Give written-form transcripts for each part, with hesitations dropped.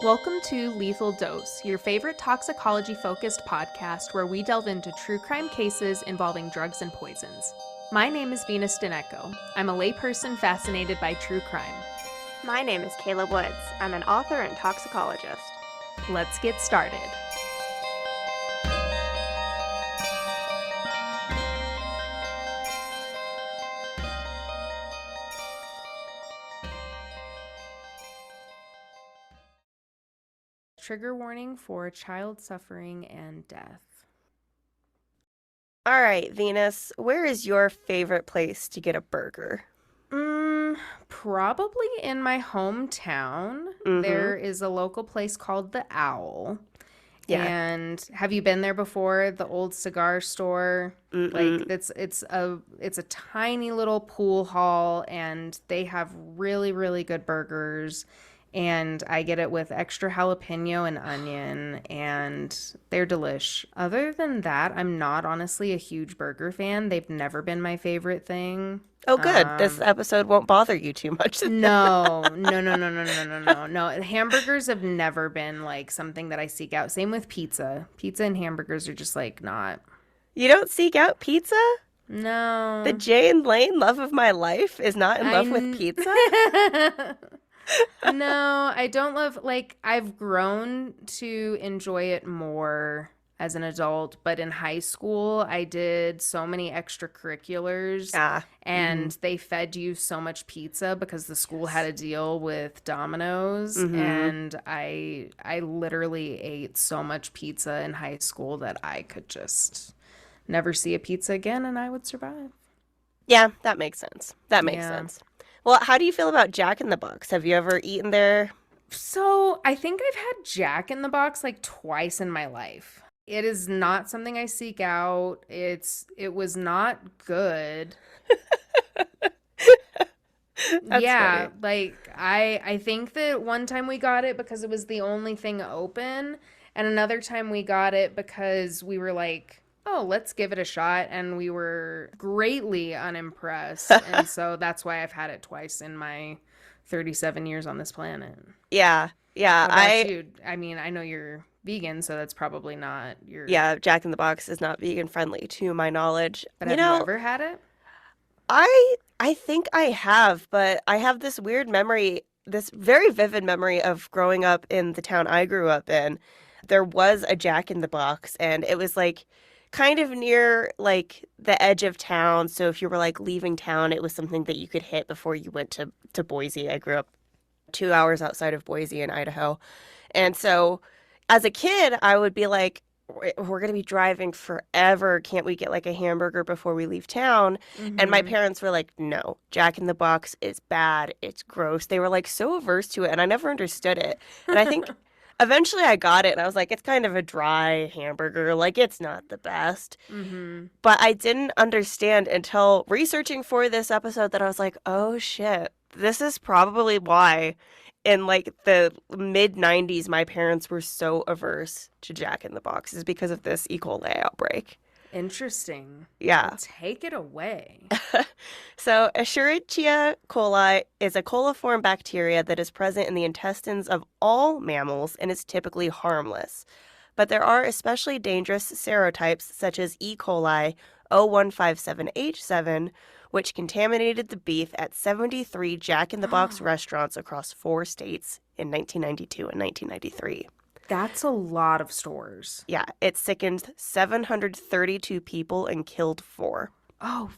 Welcome to Lethal Dose, your favorite toxicology-focused podcast where we delve into true crime cases involving drugs and poisons. My name is Venus Dinecko. I'm a layperson fascinated by true crime. My name is Kayla Woods. I'm an author and toxicologist. Let's get started. Trigger warning for child suffering and death. All right, Venus, where is your favorite place to get a burger? Probably in my hometown. There is a local place called The Owl. Yeah. And have you been there before? The old cigar store? Like it's a tiny little pool hall, and they have really, really good burgers. And I get it with extra jalapeno and onion, and they're delish. Other than that, I'm not honestly a huge burger fan. They've never been my favorite thing. Oh, good. This episode won't bother you too much. No. Hamburgers have never been like something that I seek out. Same with pizza. Pizza and hamburgers are just like not. You don't seek out pizza? No. The Jay and Lane love of my life is not in love with pizza? No, I don't love, like, I've grown to enjoy it more as an adult, but in high school, I did so many extracurriculars, and they fed you so much pizza because the school had a deal with Domino's, and I literally ate so much pizza in high school that I could just never see a pizza again, and I would survive. Yeah, that makes sense. That makes sense. Well, how do you feel about Jack in the Box? Have you ever eaten there? So I think I've had Jack in the Box like twice in my life. It is not something I seek out. It was not good. Funny. Like I think that one time we got it because it was the only thing open, and another time we got it because we were like, oh, let's give it a shot, and we were greatly unimpressed. And so that's why I've had it twice in my 37 years on this planet. Yeah. What about you? I mean, I know you're vegan, so that's probably not your... Yeah, Jack in the Box is not vegan friendly to my knowledge. But have you ever had it? I think I have, but I have this weird memory, this very vivid memory of growing up in the town I grew up in. There was a Jack in the Box, and it was like kind of near like the edge of town. So if you were like leaving town, it was something that you could hit before you went to Boise. I grew up 2 hours outside of Boise in Idaho. And so as a kid, I would be like, we're going to be driving forever. Can't we get like a hamburger before we leave town? And my parents were like, no, Jack in the Box is bad. It's gross. They were like so averse to it, and I never understood it. And I think eventually I got it, and I was like, it's kind of a dry hamburger. Like, it's not the best. But I didn't understand until researching for this episode that I was like, oh, shit. This is probably why in, like, the mid-90s my parents were so averse to Jack in the Box is because of this E. coli outbreak. Interesting. Yeah. Well, take it away. So, Escherichia coli is a coliform bacteria that is present in the intestines of all mammals and is typically harmless. But there are especially dangerous serotypes such as E. coli 0157H7, which contaminated the beef at 73 Jack in the Box restaurants across 4 states in 1992 and 1993. That's a lot of stores. Yeah, it sickened 732 people and killed 4. Oh,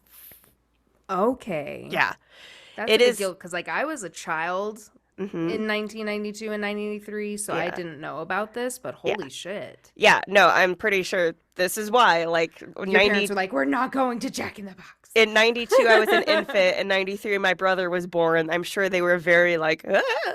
okay. Yeah. That's a big deal, because like I was a child in 1992 and 1993, so I didn't know about this, but holy shit. Yeah, no, I'm pretty sure this is why. Like, your parents were like, we're not going to Jack in the Box. In 92, I was an infant. In 93, my brother was born. I'm sure they were very like,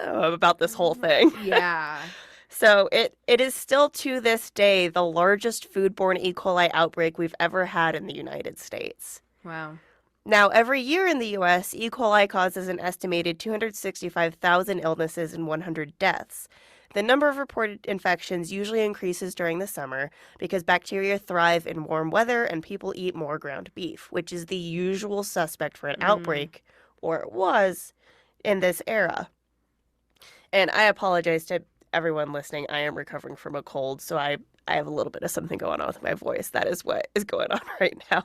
about this whole thing. Yeah. So it is still to this day the largest foodborne E. coli outbreak we've ever had in the United States. Wow. Now, every year in the U.S., E. coli causes an estimated 265,000 illnesses and 100 deaths. The number of reported infections usually increases during the summer because bacteria thrive in warm weather and people eat more ground beef, which is the usual suspect for an outbreak, or it was, in this era. And I apologize to everyone listening, I am recovering from a cold, so I have a little bit of something going on with my voice. That is what is going on right now.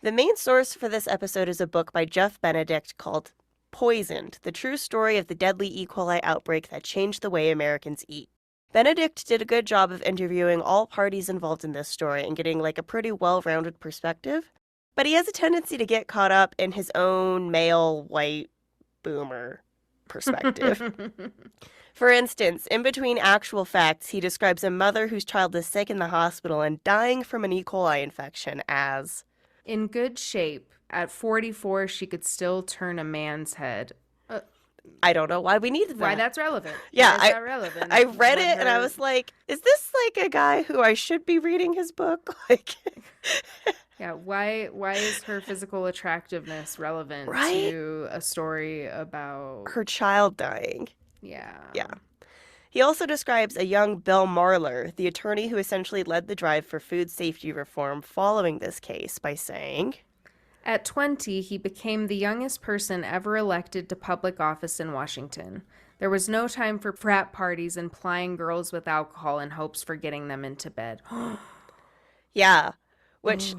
The main source for this episode is a book by Jeff Benedict called Poisoned, the true story of the deadly E. coli outbreak that changed the way Americans eat. Benedict did a good job of interviewing all parties involved in this story and getting like a pretty well-rounded perspective, but he has a tendency to get caught up in his own male white boomer perspective. For instance, in between actual facts, he describes a mother whose child is sick in the hospital and dying from an E. coli infection as in good shape. At 44, she could still turn a man's head. I don't know why we needed that. Why that's relevant. Yeah, why is that relevant? I read it and I was like, is this like a guy who I should be reading his book? Like, yeah, why is her physical attractiveness relevant to a story about her child dying? Yeah. Yeah. He also describes a young Bill Marler, the attorney who essentially led the drive for food safety reform following this case, by saying, at 20, he became the youngest person ever elected to public office in Washington. There was no time for frat parties and plying girls with alcohol in hopes for getting them into bed. Yeah, which,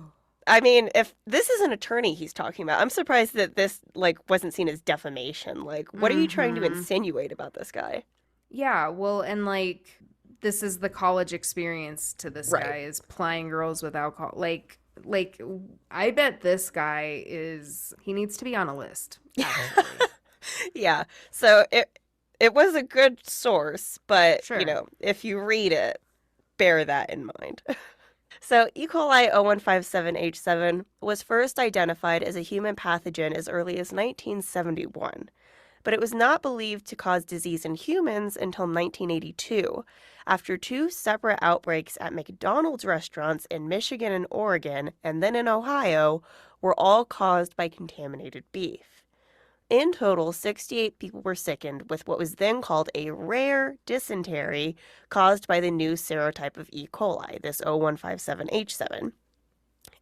I mean, if this is an attorney he's talking about, I'm surprised that this, like, wasn't seen as defamation. Like, what are you trying to insinuate about this guy? Yeah, well, and, like, this is the college experience to this guy, is plying girls with alcohol. Like, I bet this guy he needs to be on a list. Yeah. So it was a good source, but, sure, you know, if you read it, bear that in mind. So E. coli 0157H7 was first identified as a human pathogen as early as 1971. But it was not believed to cause disease in humans until 1982, after two separate outbreaks at McDonald's restaurants in Michigan and Oregon, and then in Ohio, were all caused by contaminated beef. In total, 68 people were sickened with what was then called a rare dysentery caused by the new serotype of E. coli, this 0157H7.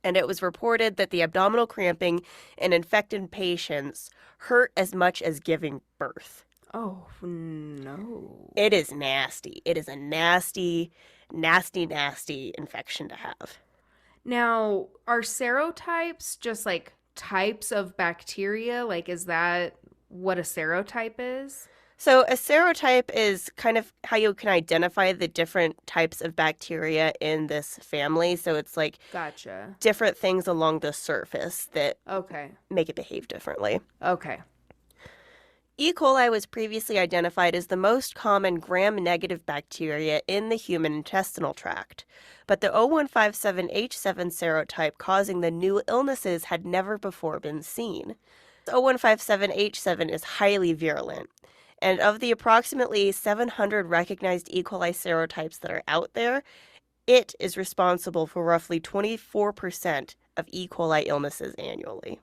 And it was reported that the abdominal cramping in infected patients hurt as much as giving birth. Oh, no. It is nasty. It is a nasty, nasty, nasty infection to have. Now, are serotypes just like types of bacteria? Like, is that what a serotype is? So a serotype is kind of how you can identify the different types of bacteria in this family. So it's like gotcha, different things along the surface that make it behave differently. Okay. E. coli was previously identified as the most common gram-negative bacteria in the human intestinal tract, but the 0157H7 serotype causing the new illnesses had never before been seen. 0157H7 is highly virulent. And of the approximately 700 recognized E. coli serotypes that are out there, it is responsible for roughly 24% of E. coli illnesses annually.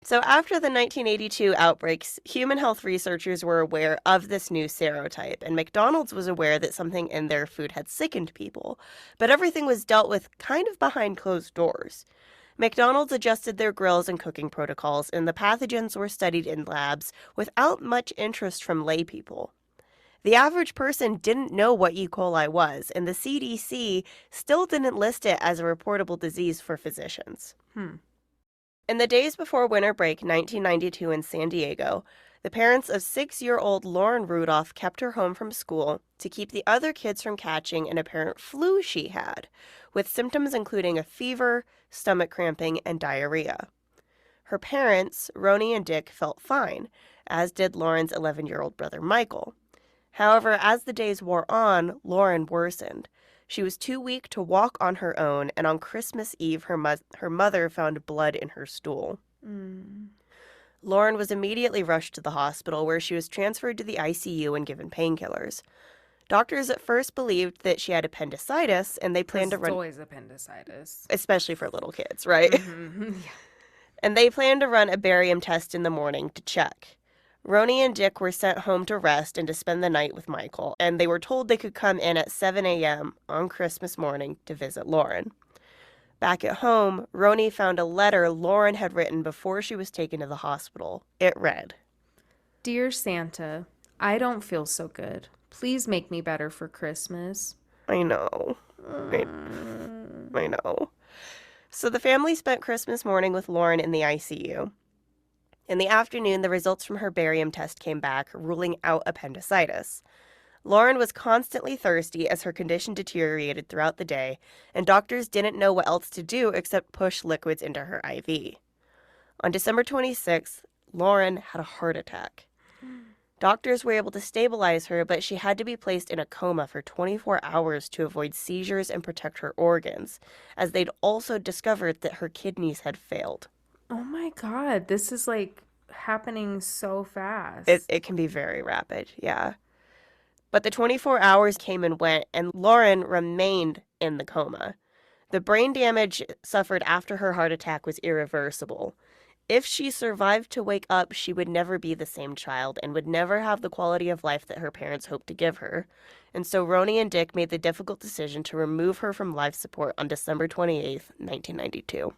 So after the 1982 outbreaks, human health researchers were aware of this new serotype, and McDonald's was aware that something in their food had sickened people, but everything was dealt with kind of behind closed doors. McDonald's adjusted their grills and cooking protocols, and the pathogens were studied in labs without much interest from laypeople. The average person didn't know what E. coli was, and the CDC still didn't list it as a reportable disease for physicians. In the days before winter break 1992 in San Diego, the parents of 6-year-old Lauren Rudolph kept her home from school to keep the other kids from catching an apparent flu she had, with symptoms including a fever, stomach cramping, and diarrhea. Her parents, Roni and Dick, felt fine, as did Lauren's 11-year-old brother Michael. However, as the days wore on, Lauren worsened. She was too weak to walk on her own, and on Christmas Eve, her mother found blood in her stool. Lauren was immediately rushed to the hospital, where she was transferred to the ICU and given painkillers. Doctors at first believed that she had appendicitis, and they planned to run... It's always appendicitis. Especially for little kids, right? Yeah. And they planned to run a barium test in the morning to check. Roni and Dick were sent home to rest and to spend the night with Michael, and they were told they could come in at 7 a.m. on Christmas morning to visit Lauren. Back at home, Roni found a letter Lauren had written before she was taken to the hospital. It read, "Dear Santa, I don't feel so good. Please make me better for Christmas. I know. I, I know. So the family spent Christmas morning with Lauren in the ICU. In the afternoon, the results from her barium test came back, ruling out appendicitis. Lauren was constantly thirsty as her condition deteriorated throughout the day, and doctors didn't know what else to do except push liquids into her IV. On December 26th, Lauren had a heart attack. Doctors were able to stabilize her, but she had to be placed in a coma for 24 hours to avoid seizures and protect her organs, as they'd also discovered that her kidneys had failed. Oh my God, this is like happening so It, fast. it can be very rapid, yeah. But the 24 hours came and went, and Lauren remained in the coma. The brain damage suffered after her heart attack was irreversible. If she survived to wake up, she would never be the same child and would never have the quality of life that her parents hoped to give her. And so Roni and Dick made the difficult decision to remove her from life support on December 28th, 1992.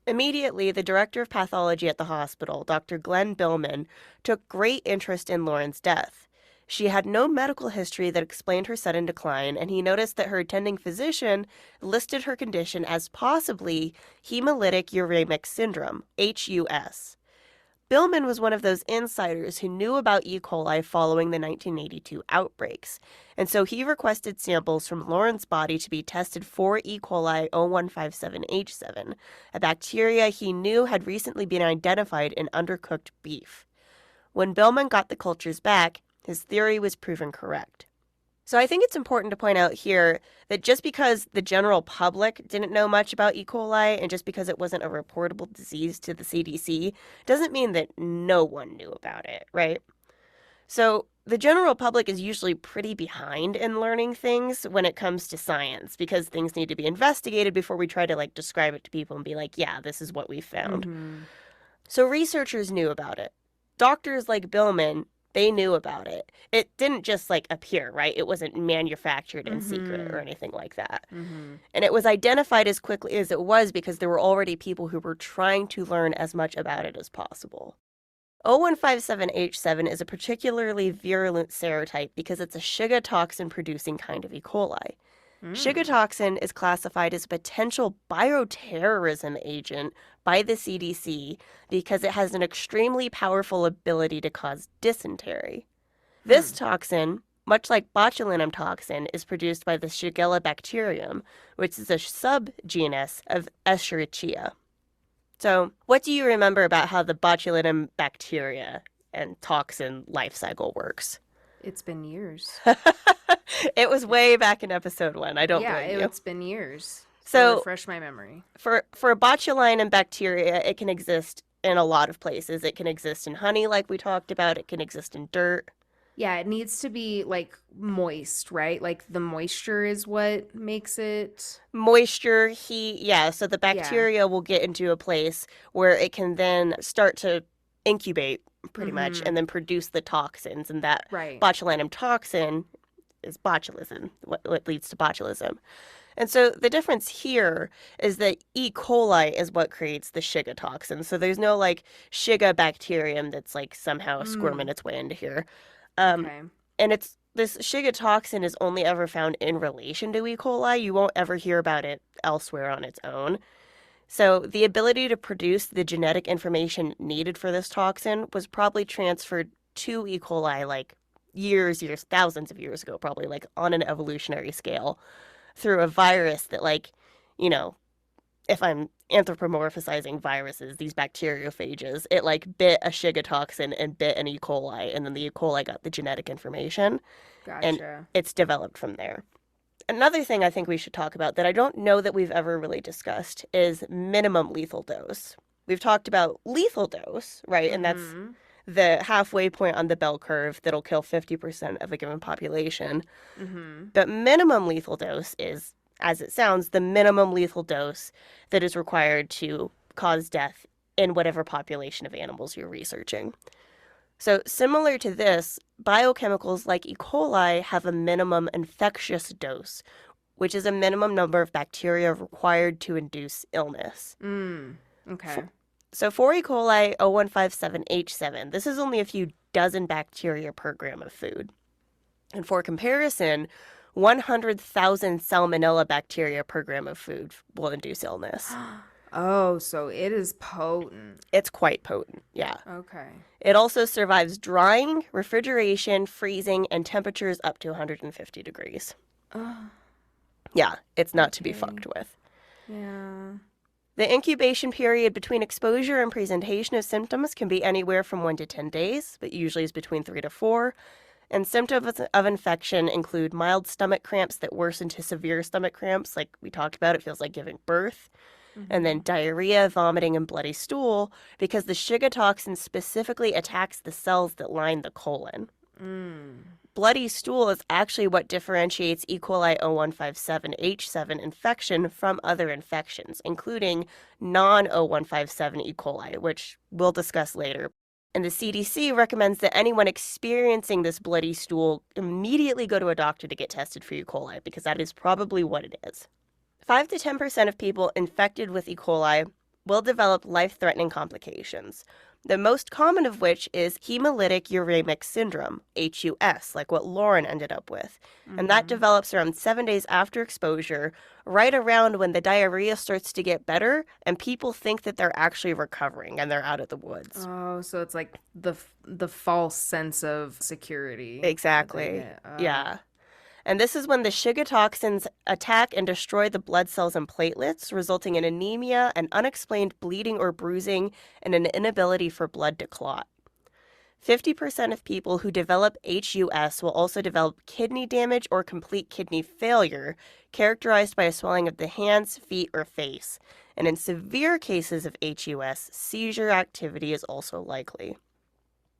Immediately, the director of pathology at the hospital, Dr. Glenn Billman, took great interest in Lauren's death. She had no medical history that explained her sudden decline, and he noticed that her attending physician listed her condition as possibly hemolytic uremic syndrome, HUS. Billman was one of those insiders who knew about E. coli following the 1982 outbreaks, and so he requested samples from Lauren's body to be tested for E. coli 0157H7, a bacteria he knew had recently been identified in undercooked beef. When Billman got the cultures back, his theory was proven correct. So I think it's important to point out here that just because the general public didn't know much about E. coli and just because it wasn't a reportable disease to the CDC doesn't mean that no one knew about it, right? So the general public is usually pretty behind in learning things when it comes to science because things need to be investigated before we try to describe it to people and be like, yeah, this is what we found. Mm-hmm. So researchers knew about it. Doctors like Billman, they knew about it. It didn't just appear, right? It wasn't manufactured in secret or anything like that. Mm-hmm. And it was identified as quickly as it was because there were already people who were trying to learn as much about it as possible. 0157H7 is a particularly virulent serotype because it's a Shiga toxin producing kind of E. coli. Shiga toxin is classified as a potential bioterrorism agent by the CDC because it has an extremely powerful ability to cause dysentery. This toxin, much like botulinum toxin, is produced by the Shigella bacterium, which is a subgenus of Escherichia. So, what do you remember about how the botulinum bacteria and toxin life cycle works? It's been years. It was way back in episode 1. I don't blame you. It's been years. So refresh my memory. For botulinum bacteria, it can exist in a lot of places. It can exist in honey, like we talked about. It can exist in dirt. Yeah, it needs to be moist, right? The moisture is what makes it. Moisture, heat, yeah. So the bacteria will get into a place where it can then start to incubate pretty much and then produce the toxins. And that botulinum toxin is botulism, what leads to botulism. And so the difference here is that E. coli is what creates the Shiga toxin. So there's no Shiga bacterium that's somehow squirming its way into here. Okay. And this Shiga toxin is only ever found in relation to E. coli. You won't ever hear about it elsewhere on its own. So the ability to produce the genetic information needed for this toxin was probably transferred to E. coli years, thousands of years ago, probably on an evolutionary scale through a virus that if I'm anthropomorphizing viruses, these bacteriophages, it bit a Shiga toxin and bit an E. coli, and then the E. coli got the genetic information. Gotcha. And it's developed from there. Another thing I think we should talk about that I don't know that we've ever really discussed is minimum lethal dose. We've talked about lethal dose, right? And that's the halfway point on the bell curve that'll kill 50% of a given population. But minimum lethal dose is, as it sounds, the minimum lethal dose that is required to cause death in whatever population of animals you're researching. So similar to this, biochemicals like E. coli have a minimum infectious dose, which is a minimum number of bacteria required to induce illness. Okay. So for E. coli 0157H7, this is only a few dozen bacteria per gram of food. And for comparison, 100,000 salmonella bacteria per gram of food will induce illness. Oh, so it is potent. It's quite potent, yeah. Okay. It also survives drying, refrigeration, freezing, and temperatures up to 150 degrees. Oh, Yeah, it's not to be okay. fucked with. Yeah. The incubation period between exposure and presentation of symptoms can be anywhere from 1 to 10 days, but usually is between 3 to 4. And symptoms of infection include mild stomach cramps that worsen to severe stomach cramps, like we talked about, it feels like giving birth. And then Mm-hmm. diarrhea, vomiting, and bloody stool, because the Shiga toxin specifically attacks the cells that line the colon. Mm. Bloody stool is actually what differentiates E. coli 0157H7 infection from other infections, including non 0157 E. coli, which we'll discuss later. And the CDC recommends that anyone experiencing this bloody stool immediately go to a doctor to get tested for E. coli, because that is probably what it is. 5 to 10% of people infected with E. coli will develop life-threatening complications, the most common of which is hemolytic uremic syndrome, HUS, like what Lauren ended up with. And that Mm-hmm. develops around 7 days after exposure, right around when the diarrhea starts to get better and people think that they're actually recovering and they're out of the woods. Oh, so it's like the false sense of security that they Exactly. get. Yeah. And this is when the Shiga toxins attack and destroy the blood cells and platelets, resulting in anemia and unexplained bleeding or bruising and an inability for blood to clot. 50% of people who develop HUS will also develop kidney damage or complete kidney failure, characterized by a swelling of the hands, feet, or face. And in severe cases of HUS, seizure activity is also likely.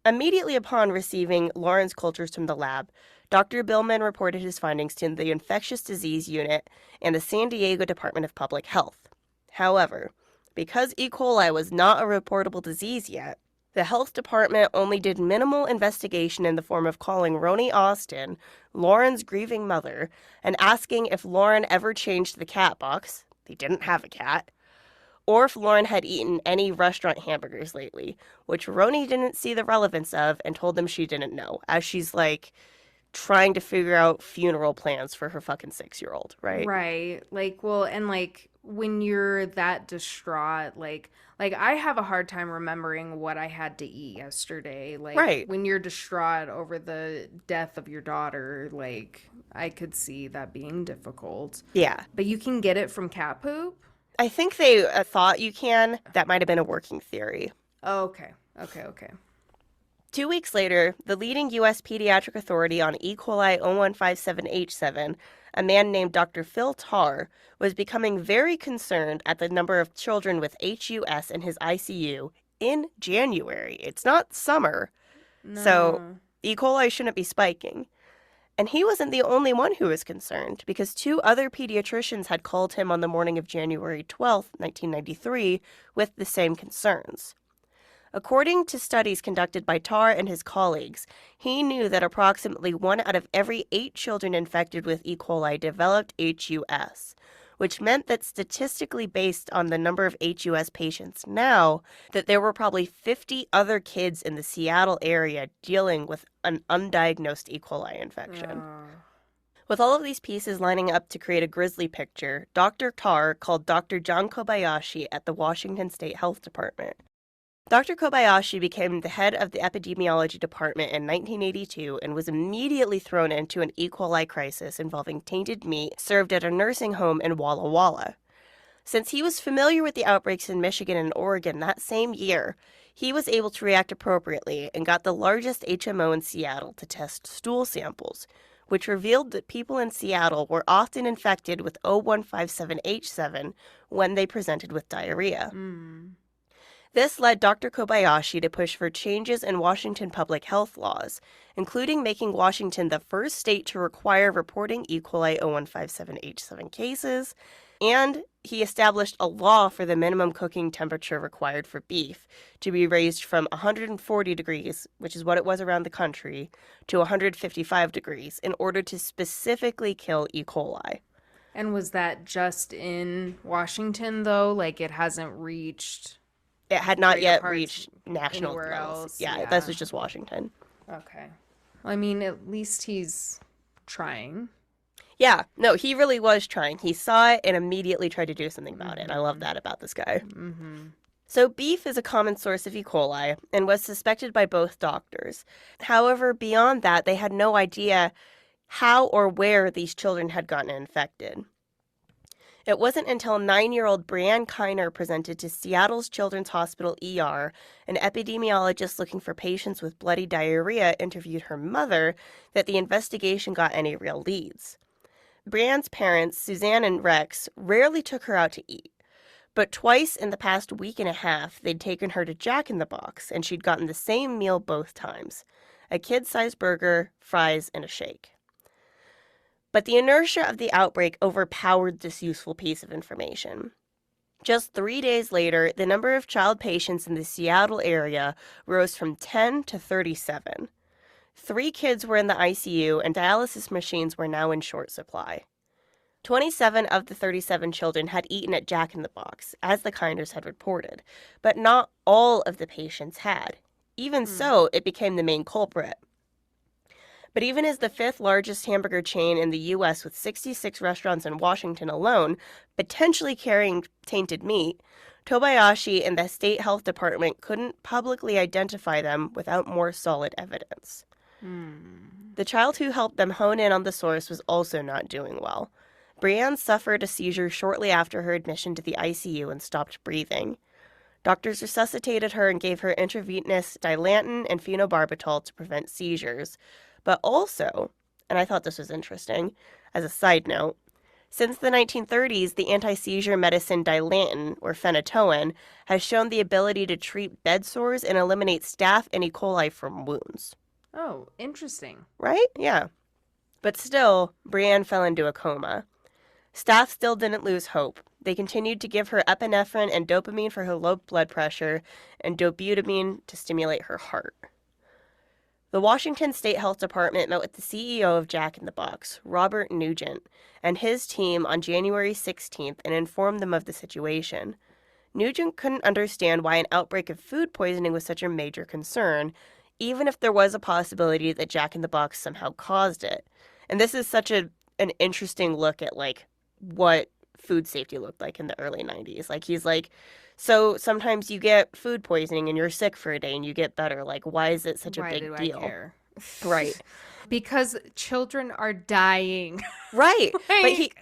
Immediately upon receiving Lauren's cultures from the lab, Dr. Billman reported his findings to the Infectious Disease Unit and the San Diego Department of Public Health. However, because E. coli was not a reportable disease yet, the health department only did minimal investigation in the form of calling Roni Austin, Lauren's grieving mother, and asking if Lauren ever changed the cat box. They didn't have a cat, or if Lauren had eaten any restaurant hamburgers lately, which Roni didn't see the relevance of and told them she didn't know, as she's like trying to figure out funeral plans for her fucking 6-year-old, right? Right. Like, well, and like when you're that distraught, like I have a hard time remembering what I had to eat yesterday. Like Right. when you're distraught over the death of your daughter, like I could see that being difficult. Yeah. But you can get it from cat poop? I think they thought you can. That might have been a working theory. Oh, okay. Okay, okay. 2 weeks later, the leading U.S. pediatric authority on E. coli 0157H7, a man named Dr. Phil Tarr, was becoming very concerned at the number of children with HUS in his ICU in January. It's not summer, so No. E. coli shouldn't be spiking. And he wasn't the only one who was concerned, because 2 other pediatricians had called him on the morning of January 12, 1993, with the same concerns. According to studies conducted by Tarr and his colleagues, he knew that approximately 1 out of every 8 children infected with E. coli developed HUS, which meant that statistically based on the number of HUS patients now, that there were probably 50 other kids in the Seattle area dealing with an undiagnosed E. coli infection. Oh. With all of these pieces lining up to create a grisly picture, Dr. Tarr called Dr. John Kobayashi at the Washington State Health Department. Dr. Kobayashi became the head of the epidemiology department in 1982 and was immediately thrown into an E. coli crisis involving tainted meat served at a nursing home in Walla Walla. Since he was familiar with the outbreaks in Michigan and Oregon that same year, he was able to react appropriately and got the largest HMO in Seattle to test stool samples, which revealed that people in Seattle were often infected with O157H7 when they presented with diarrhea. Mm. This led Dr. Kobayashi to push for changes in Washington public health laws, including making Washington the first state to require reporting E. coli 0157H7 cases, and he established a law for the minimum cooking temperature required for beef to be raised from 140 degrees, which is what it was around the country, to 155 degrees in order to specifically kill E. coli. And was that just in Washington though? Like it hasn't reached It had not greater yet parts reached national anywhere levels. else? Yeah, this Yeah. was just Washington. Okay. I mean, at least he's trying. Yeah, no, he really was trying. He saw it and immediately tried to do something about it. I love Mm-hmm. that about this guy. Mm-hmm. So, beef is a common source of E. coli and was suspected by both doctors. However, beyond that, they had no idea how or where these children had gotten infected. It wasn't until 9-year-old Brianne Kiner presented to Seattle's Children's Hospital ER, an epidemiologist looking for patients with bloody diarrhea interviewed her mother, that the investigation got any real leads. Brianne's parents, Suzanne and Rex, rarely took her out to eat. But twice in the past week and a half, they'd taken her to Jack in the Box, and she'd gotten the same meal both times: a kid-sized burger, fries, and a shake. But the inertia of the outbreak overpowered this useful piece of information. Just 3 days later, the number of child patients in the Seattle area rose from 10 to 37. 3 kids were in the ICU, and dialysis machines were now in short supply. 27 of the 37 children had eaten at Jack in the Box, as the Kinders had reported, but not all of the patients had. Even so, it became the main culprit. But even as the 5th largest hamburger chain in the U.S. with 66 restaurants in Washington alone, potentially carrying tainted meat, Tobayashi and the state health department couldn't publicly identify them without more solid evidence. The child who helped them hone in on the source was also not doing well. Brianne suffered a seizure shortly after her admission to the ICU and stopped breathing. Doctors resuscitated her and gave her intravenous Dilantin and phenobarbital to prevent seizures. But also, and I thought this was interesting, as a side note, since the 1930s, the anti-seizure medicine Dilantin, or phenytoin, has shown the ability to treat bed sores and eliminate staph and E. coli from wounds. Oh, interesting. Right? Yeah. But still, Brianne fell into a coma. Staff still didn't lose hope. They continued to give her epinephrine and dopamine for her low blood pressure and dobutamine to stimulate her heart. The Washington State Health Department met with the CEO of Jack in the Box, Robert Nugent, and his team on January 16th and informed them of the situation. Nugent couldn't understand why an outbreak of food poisoning was such a major concern, even if there was a possibility that Jack in the Box somehow caused it. And this is such an interesting look at, like, what food safety looked like in the early 90s. Like, he's like, so sometimes you get food poisoning and you're sick for a day and you get better. Like, why is it such a Why big do deal? I care? Right. Because children are dying. Right. Like,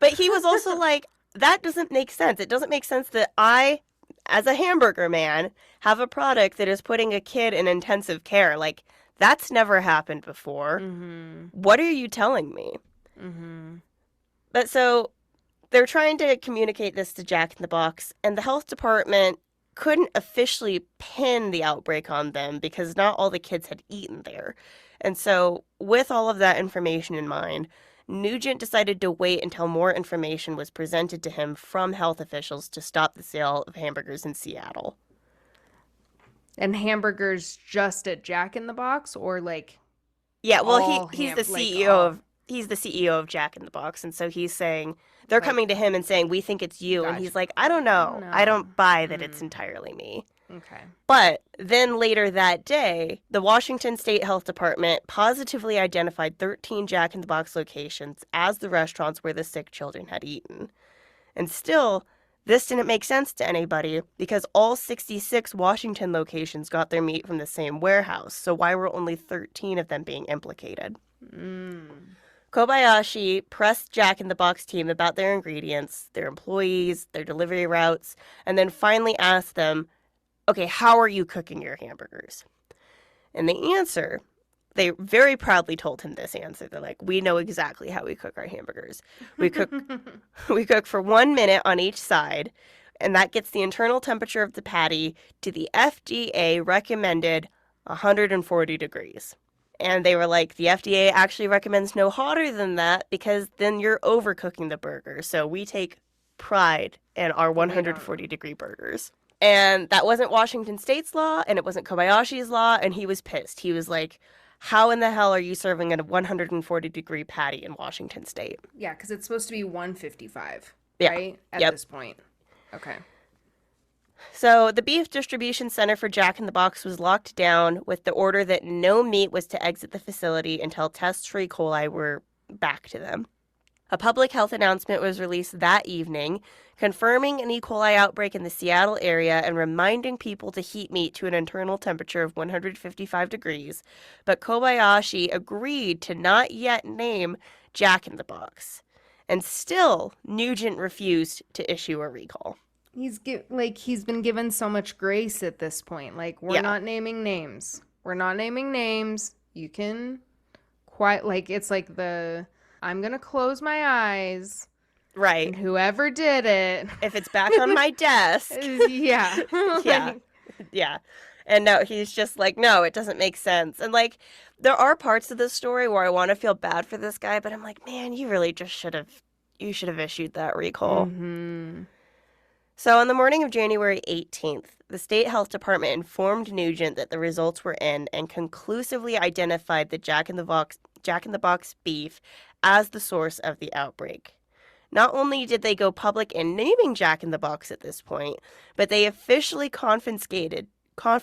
But he was also like, that doesn't make sense. It doesn't make sense that I, as a hamburger man, have a product that is putting a kid in intensive care. Like, that's never happened before. What are you telling me? But so they're trying to communicate this to Jack in the Box, and the health department couldn't officially pin the outbreak on them because not all the kids had eaten there. And so, with all of that information in mind, Nugent decided to wait until more information was presented to him from health officials to stop the sale of hamburgers in Seattle. and hamburgers just at Jack in the Box, or like Yeah, well, all he's ham, the like CEO all. of he's the CEO of Jack in the Box, and so he's saying they're Like, coming to him and saying we think it's you, and gotcha. he's like, I don't I don't know, I know. don't buy that it's entirely me. Okay. But then later that day, the Washington State Health Department positively identified 13 Jack in the Box locations as the restaurants where the sick children had eaten. And still, this didn't make sense to anybody because all 66 Washington locations got their meat from the same warehouse. So why were only 13 of them being implicated? Kobayashi pressed Jack in the Box team about their ingredients, their employees, their delivery routes, and then finally asked them, okay, how are you cooking your hamburgers? And the answer, they very proudly told him this answer. They're like, we know exactly how we cook our hamburgers. We cook we cook for 1 minute on each side, and that gets the internal temperature of the patty to the FDA recommended 140 degrees. And they were like, the FDA actually recommends no hotter than that because then you're overcooking the burger. So we take pride in our 140 degree burgers. And that wasn't Washington State's law, and it wasn't Kobayashi's law, and he was pissed. He was like, how in the hell are you serving a 140 degree patty in Washington State? Yeah, because it's supposed to be 155, Yeah. right? At Yep. this point. Okay. So the beef distribution center for Jack in the Box was locked down with the order that no meat was to exit the facility until tests for E. coli were back to them. A public health announcement was released that evening, confirming an E. coli outbreak in the Seattle area and reminding people to heat meat to an internal temperature of 155 degrees. But Kobayashi agreed to not yet name Jack in the Box. And still, Nugent refused to issue a recall. He's been given so much grace at this point. Like, we're Yeah, not naming names. We're not naming names. You can quite like it's like the I'm gonna close my eyes right. and whoever did it. If it's back on my desk. Yeah. Yeah, Like, yeah. And no, he's just like, no, it doesn't make sense. And like, there are parts of this story where I want to feel bad for this guy, but I'm like, man, you really just you should have issued that recall. mm-hmm. So on the morning of January 18th, the state health department informed Nugent that the results were in and conclusively identified the Jack in the Box beef as the source of the outbreak. Not only did they go public in naming Jack in the Box at this point, but they officially confiscated all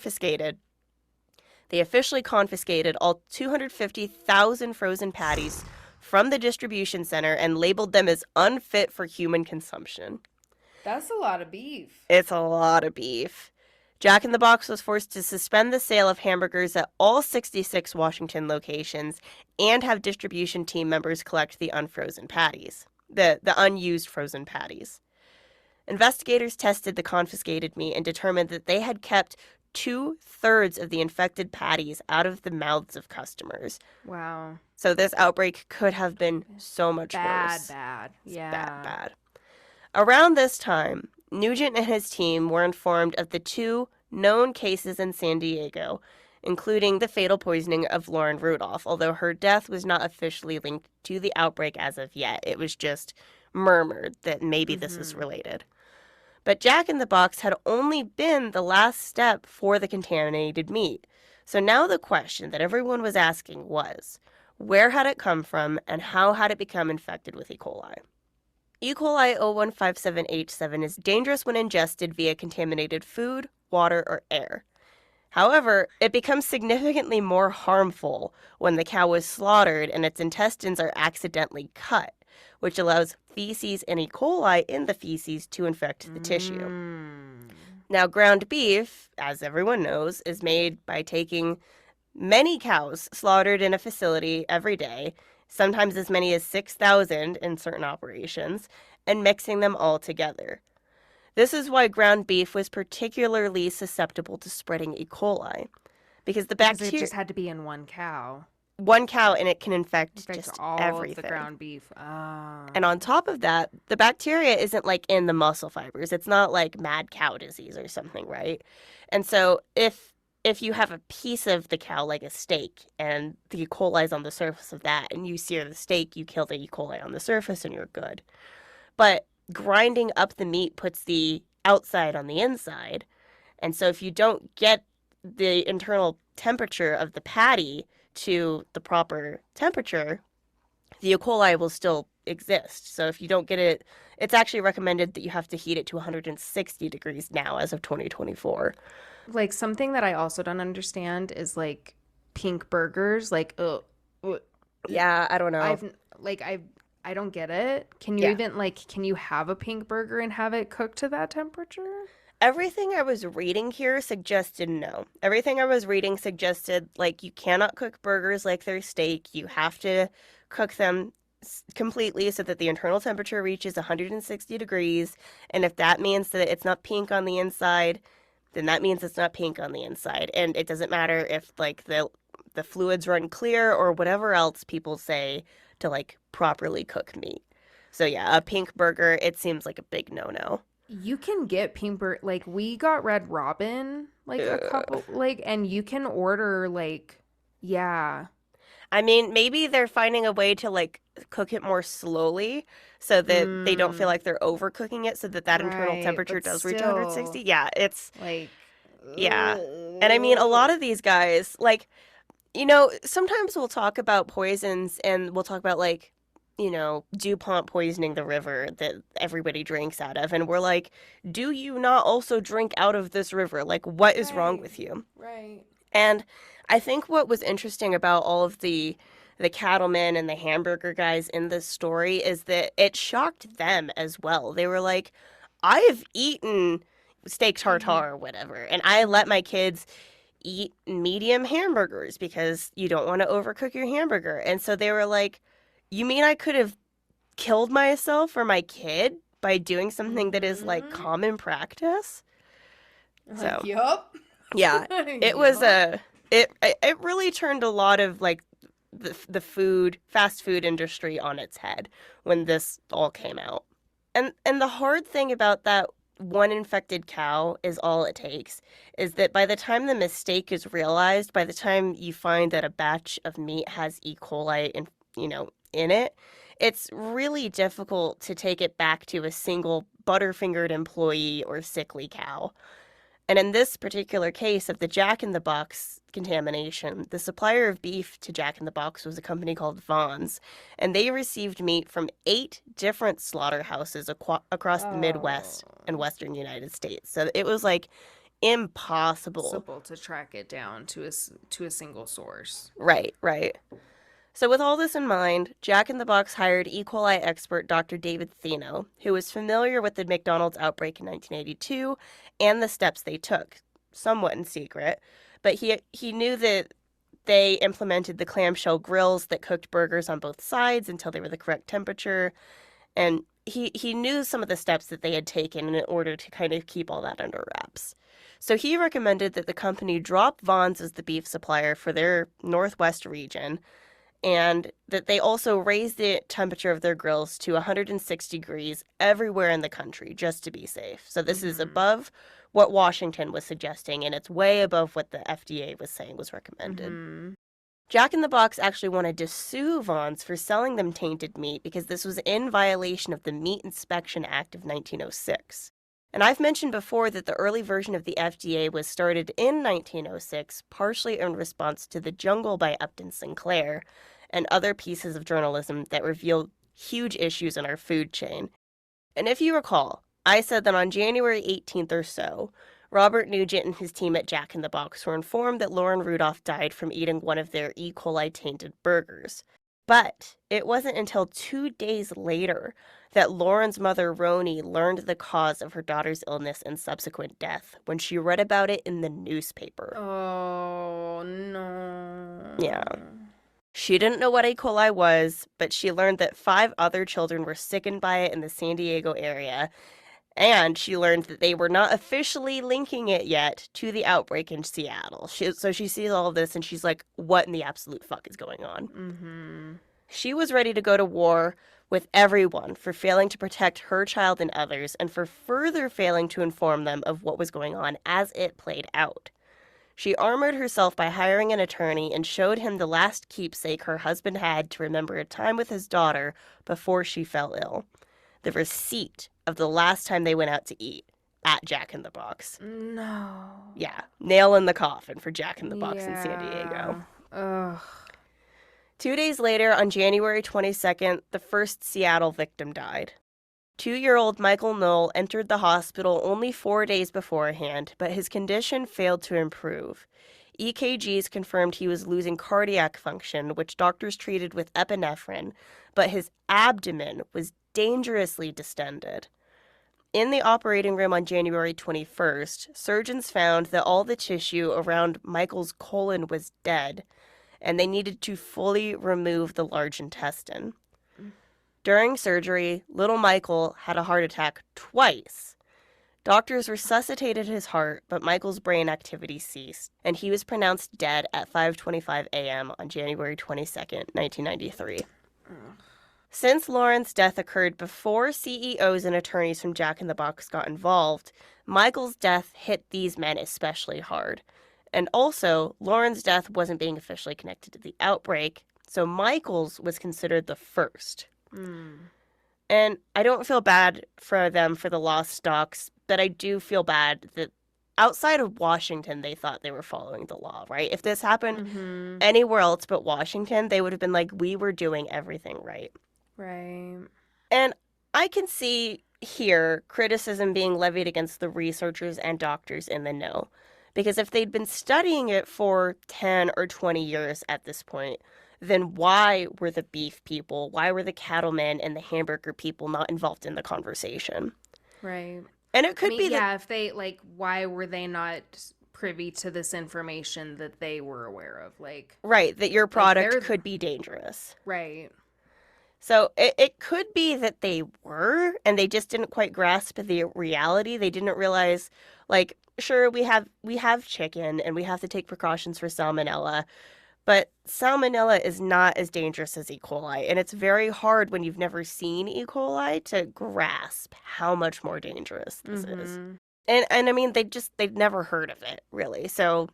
250,000 frozen patties from the distribution center and labeled them as unfit for human consumption. That's a lot of beef. It's a lot of beef. Jack in the Box was forced to suspend the sale of hamburgers at all 66 Washington locations and have distribution team members collect the unfrozen patties, the unused frozen patties. Investigators tested the confiscated meat and determined that they had kept 2/3 of the infected patties out of the mouths of customers. Wow. So this outbreak could have been so much worse. Bad. Yeah. Bad. Around this time, Nugent and his team were informed of the 2 known cases in San Diego, including the fatal poisoning of Lauren Rudolph, although her death was not officially linked to the outbreak as of yet. It was just murmured that maybe this is related. But Jack in the Box had only been the last step for the contaminated meat. So now the question that everyone was asking was, where had it come from and how had it become infected with E. coli? E. coli 0157H7 is dangerous when ingested via contaminated food, water, or air. However, it becomes significantly more harmful when the cow is slaughtered and its intestines are accidentally cut, which allows feces and E. coli in the feces to infect the tissue. Now, ground beef, as everyone knows, is made by taking many cows slaughtered in a facility every day, sometimes as many as 6,000 in certain operations, and mixing them all together. This is why ground beef was particularly susceptible to spreading E. coli, because the Because bacteria, it just had to be in one cow. one cow, and it can infect Infects just all everything. of the ground beef. And on top of that, the bacteria isn't like in the muscle fibers. It's not like mad cow disease or something, right? And so if you have a piece of the cow, like a steak, and the E. coli is on the surface of that, and you sear the steak, you kill the E. coli on the surface, and you're good. But grinding up the meat puts the outside on the inside. And so if you don't get the internal temperature of the patty to the proper temperature, the E. coli will still exist. So if you don't get it, it's actually recommended that you have to heat it to 160 degrees now as of 2024. Like, something that I also don't understand is like pink burgers. Like, Yeah, I don't know. I don't get it. Can you Yeah. even can you have a pink burger and have it cooked to that temperature? Everything I was reading here suggested no. Everything I was reading suggested like you cannot cook burgers like they're steak. You have to cook them completely so that the internal temperature reaches 160 degrees. And if that means that it's not pink on the inside, then that means it's not pink on the inside. And it doesn't matter if like the fluids run clear or whatever else people say to like properly cook meat. So yeah, a pink burger, it seems like a big no-no. You can get pink burger. Like, we got Red Robin a couple and you can order yeah. I mean, maybe they're finding a way to like cook it more slowly so that they don't feel like they're overcooking it so that internal Right, temperature but does reach still, 160. Yeah, it's like, yeah. And I mean, a lot of these guys like sometimes we'll talk about poisons and we'll talk about like DuPont poisoning the river that everybody drinks out of. And we're like, do you not also drink out of this river? Like, what is wrong Right. with you? Right. And I think what was interesting about all of the cattlemen and the hamburger guys in this story is that it shocked them as well. They were like, I have eaten steak Mhm. tartare or whatever, and I let Mhm. my kids eat medium hamburgers because you don't want to overcook your hamburger. And so they were like, you mean I could have killed myself or my kid by doing something that is like Mhm. common practice? So, Yup. yeah, it was Yup. it really turned a lot of like the fast food industry on its head when this all came out. And the hard thing about that one infected cow is all it takes is that by the time the mistake is realized, by the time you find that a batch of meat has E. coli in it, it's really difficult to take it back to a single butterfingered employee or sickly cow. And in this particular case of the Jack in the Box contamination, the supplier of beef to Jack in the Box was a company called Vaughn's, and they received meat from 8 different slaughterhouses across the Midwest and Oh. Western United States. So it was like impossible. Simple to track it down to to a single source. Right, right. So, with all this in mind, Jack in the Box hired E. coli expert Dr. David Theno, who was familiar with the McDonald's outbreak in 1982 and the steps they took, somewhat in secret. But he knew that they implemented the clamshell grills that cooked burgers on both sides until they were the correct temperature. And he knew some of the steps that they had taken in order to kind of keep all that under wraps. So he recommended that the company drop Vaughn's as the beef supplier for their Northwest region and that they also raise the temperature of their grills to 106 degrees everywhere in the country just to be safe. So this is Mhm. above what Washington was suggesting, and it's way above what the FDA was saying was recommended. Mhm. Jack in the Box actually wanted to sue Vaughn's for selling them tainted meat because this was in violation of the Meat Inspection Act of 1906. And I've mentioned before that the early version of the FDA was started in 1906, partially in response to The Jungle by Upton Sinclair and other pieces of journalism that revealed huge issues in our food chain. And if you recall, I said that on January 18th or so, Robert Nugent and his team at Jack in the Box were informed that Lauren Rudolph died from eating one of their E. coli tainted burgers. But it wasn't until 2 days later that Lauren's mother, Roni, learned the cause of her daughter's illness and subsequent death when she read about it in the newspaper. Oh no. Yeah. She didn't know what E. coli was, but she learned that 5 other children were sickened by it in the San Diego area, and she learned that they were not officially linking it yet to the outbreak in Seattle. So she sees all of this and she's like, what in the absolute fuck is going on? Mhm. She was ready to go to war with everyone for failing to protect her child and others, and for further failing to inform them of what was going on as it played out. She armored herself by hiring an attorney and showed him the last keepsake her husband had to remember a time with his daughter before she fell ill: the receipt of the last time they went out to eat at Jack in the Box. No. Yeah, nail in the coffin for Jack in the Box in San Diego. Yeah. Ugh. 2 days later, on January 22nd, the first Seattle victim died. 2-year-old Michael Knoll entered the hospital only 4 days beforehand, but his condition failed to improve. EKGs confirmed he was losing cardiac function, which doctors treated with epinephrine, but his abdomen was dangerously distended. In the operating room on January 21st, surgeons found that all the tissue around Michael's colon was dead, and they needed to fully remove the large intestine. During surgery, little Michael had a heart attack twice. Doctors resuscitated his heart, but Michael's brain activity ceased, and he was pronounced dead at 5:25 a.m. on January 22nd, 1993. Since Lauren's death occurred before CEOs and attorneys from Jack in the Box got involved, Michael's death hit these men especially hard. And also, Lauren's death wasn't being officially connected to the outbreak, so Michael's was considered the first. Mm. And I don't feel bad for them for the lost stocks, but I do feel bad that outside of Washington, they thought they were following the law, right? If this happened Mhm. anywhere else but Washington, they would have been like, we were doing everything right. Right. And I can see here criticism being levied against the researchers and doctors in the know. Because if they'd been studying it for 10 or 20 years at this point, then why were the beef people, why were the cattlemen and the hamburger people not involved in the conversation? Right. And it I could mean, be that, yeah, if they like why were they not privy to this information that they were aware of? right, that your Like product they're could be dangerous. right. So it could be that they were, and they just didn't quite grasp the reality. They didn't realize, like, sure, we have chicken, and we have to take precautions for salmonella, but salmonella is not as dangerous as E. coli, and it's very hard when you've never seen E. coli to grasp how much more dangerous this is. Mm-hmm. And I mean, they'd never heard of it really. So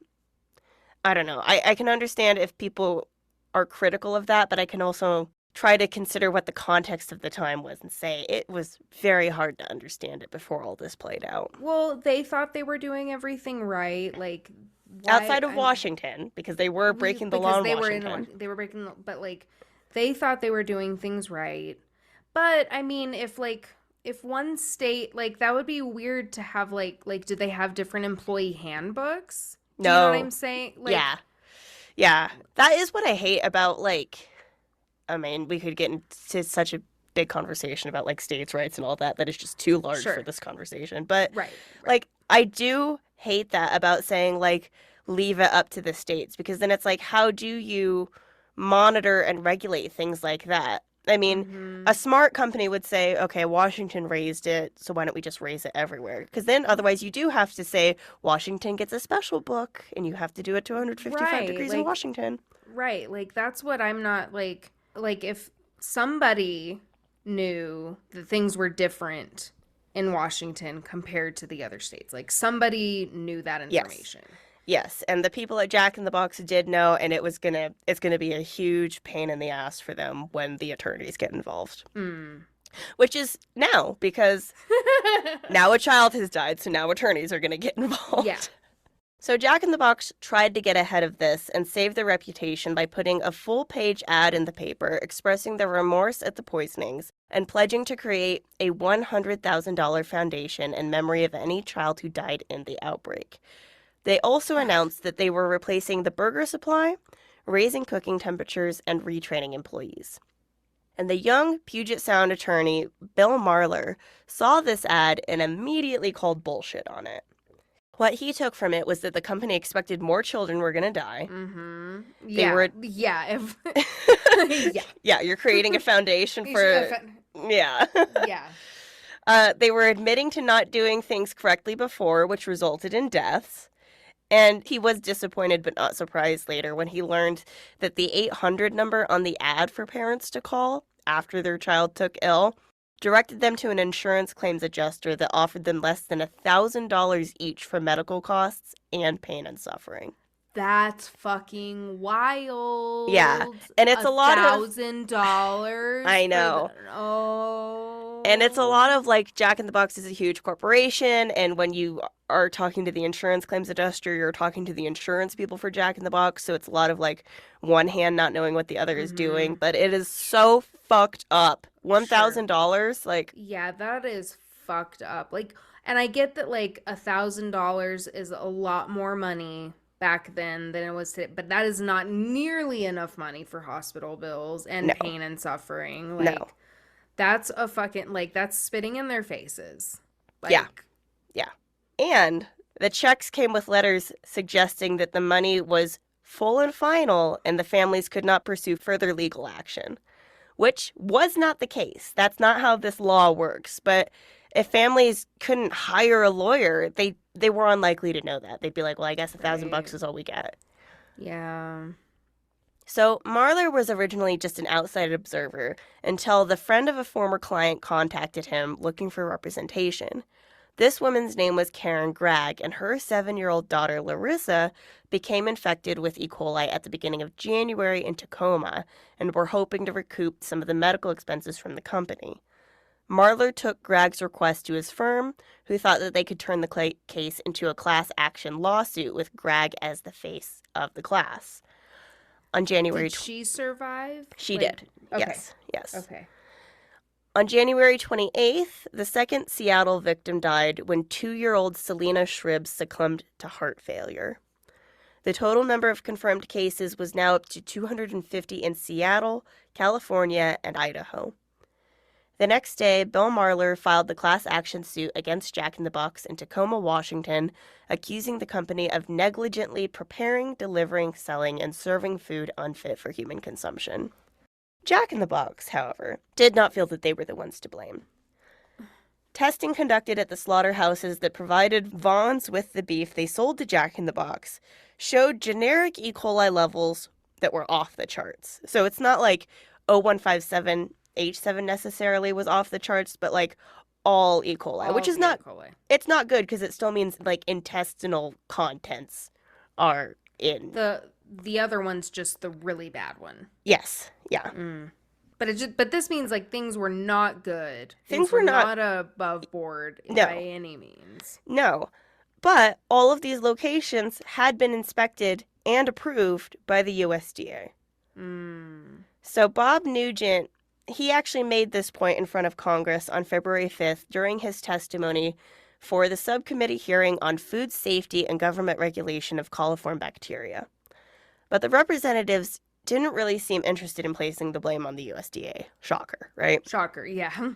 I don't know. I can understand if people are critical of that, but I can also try to consider what the context of the time was and say it was very hard to understand it before all this played out. Well, they thought they were doing everything right. Like why Outside of Washington, because they were breaking the law because in Washington. they were breaking but like they thought they were doing things right. But I mean, if one state like that would be weird to have like did they have different employee handbooks? Do you know what No. I'm saying? Yeah. Yeah. That is what I hate about, like, I mean, we could get into such a big conversation about like states' rights and all that that is just too large for Sure. this conversation. But Right. Right. like I do hate that about saying like leave it up to the states, because then it's like how do you monitor and regulate things like that? I mean, Mm-hmm. a smart company would say, okay, Washington raised it, so why don't we just raise it everywhere? Because then otherwise you do have to say Washington gets a special book and you have to do it 255 Right. degrees in Washington. Right. Like that's what I'm not like if somebody knew that things were different in Washington compared to the other states. Like somebody knew that Yes. information. Yes, and the people at Jack in the Box did know, and it's gonna be a huge pain in the ass for them when the attorneys get involved. Mm. Which is now, because now a child has died, so now attorneys are gonna get involved. Yeah. So Jack in the Box tried to get ahead of this and save their reputation by putting a full-page ad in the paper expressing their remorse at the poisonings and pledging to create a $100,000 foundation in memory of any child who died in the outbreak. They also announced that they were replacing the burger supply, raising cooking temperatures, and retraining employees. And the young Puget Sound attorney, Bill Marler, saw this ad and immediately called bullshit on it. What he took from it was that the company expected more children were going to die. Mm-hmm. They Yeah. were... Yeah. If... yeah. Yeah, you're creating a foundation You for... should- Yeah. yeah. They were admitting to not doing things correctly before, which resulted in deaths. And he was disappointed but not surprised later when he learned that the 800 number on the ad for parents to call after their child took ill directed them to an insurance claims adjuster that offered them less than $1,000 each for medical costs and pain and suffering. That's fucking wild. Yeah, and it's a lot of $1,000. I know. Oh. And it's a lot of like Jack in the Box is a huge corporation, and when you are talking to the insurance claims adjuster, you're talking to the insurance people for Jack in the Box, so it's a lot of like one hand not knowing what the other is doing, but it is so fucked up. $1,000, like yeah, that is fucked up. Like, and I get that like $1,000 is a lot more money back then than it was today, but that is not nearly enough money for hospital bills and No. pain and suffering. No. Like, that's a fucking like that's spitting in their faces. Like, Yeah. And the checks came with letters suggesting that the money was full and final and the families could not pursue further legal action, which was not the case. That's not how this law works. But if families couldn't hire a lawyer, they were unlikely to know that. They'd be like, well, I guess $1,000 is all we get. Yeah. So Marler was originally just an outside observer until the friend of a former client contacted him looking for representation. This woman's name was Karen Gregg, and her 7-year-old daughter, Larissa, became infected with E. coli at the beginning of January in Tacoma and were hoping to recoup some of the medical expenses from the company. Marler took Gregg's request to his firm, who thought that they could turn the case into a class action lawsuit with Gregg as the face of the class. On January... Did she survive? She Like, did. okay. Yes. Okay. On January 28th, the second Seattle victim died when 2-year-old Selena Shribs succumbed to heart failure. The total number of confirmed cases was now up to 250 in Seattle, California, and Idaho. The next day, Bill Marler filed the class action suit against Jack in the Box in Tacoma, Washington, accusing the company of negligently preparing, delivering, selling, and serving food unfit for human consumption. Jack in the Box, however, did not feel that they were the ones to blame. Testing conducted at the slaughterhouses that provided Vons with the beef they sold to Jack in the Box showed generic E. coli levels that were off the charts. So it's not like 0157H7 necessarily was off the charts, but like all E. coli, which All is the E. not, coli. it's not good because it still means like intestinal contents are in. The other one's just the really bad one. Yes, yeah. But this means like things were not good. Things were not above board no. by any means. No. But all of these locations had been inspected and approved by the USDA. So Bob Nugent, he actually made this point in front of Congress on February 5th during his testimony for the subcommittee hearing on food safety and government regulation of coliform bacteria. But the representatives didn't really seem interested in placing the blame on the USDA. Shocker, right? Shocker, yeah.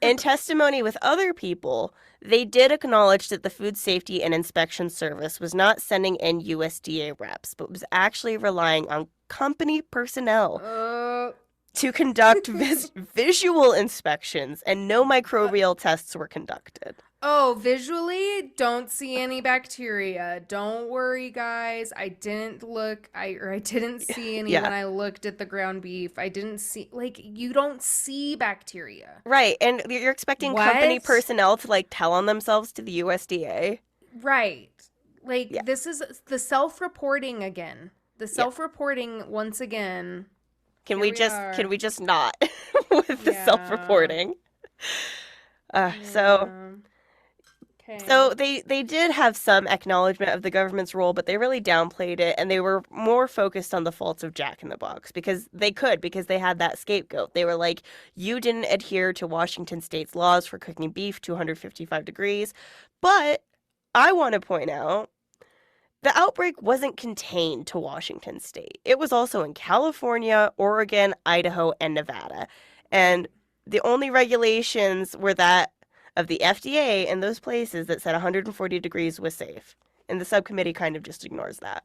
In testimony with other people, they did acknowledge that the Food Safety and Inspection Service was not sending in USDA reps, but was actually relying on company personnel to conduct visual inspections, and no microbial tests were conducted. Oh, visually, don't see any bacteria. Don't worry, guys. I didn't see any when I looked at the ground beef. I didn't see, like, you don't see bacteria. Right, and you're expecting company personnel to, like, tell on themselves to the USDA. Right. Like, this is the self-reporting again. The self-reporting once again. Can we just not with the self-reporting? So they did have some acknowledgement of the government's role, but they really downplayed it, and they were more focused on the faults of Jack in the Box because they had that scapegoat. They were like, you didn't adhere to Washington state's laws for cooking beef to 155 degrees. But I want to point out, the outbreak wasn't contained to Washington state. It was also in California, Oregon, Idaho, and Nevada. And the only regulations were that of the FDA in those places that said 140 degrees was safe. And the subcommittee kind of just ignores that.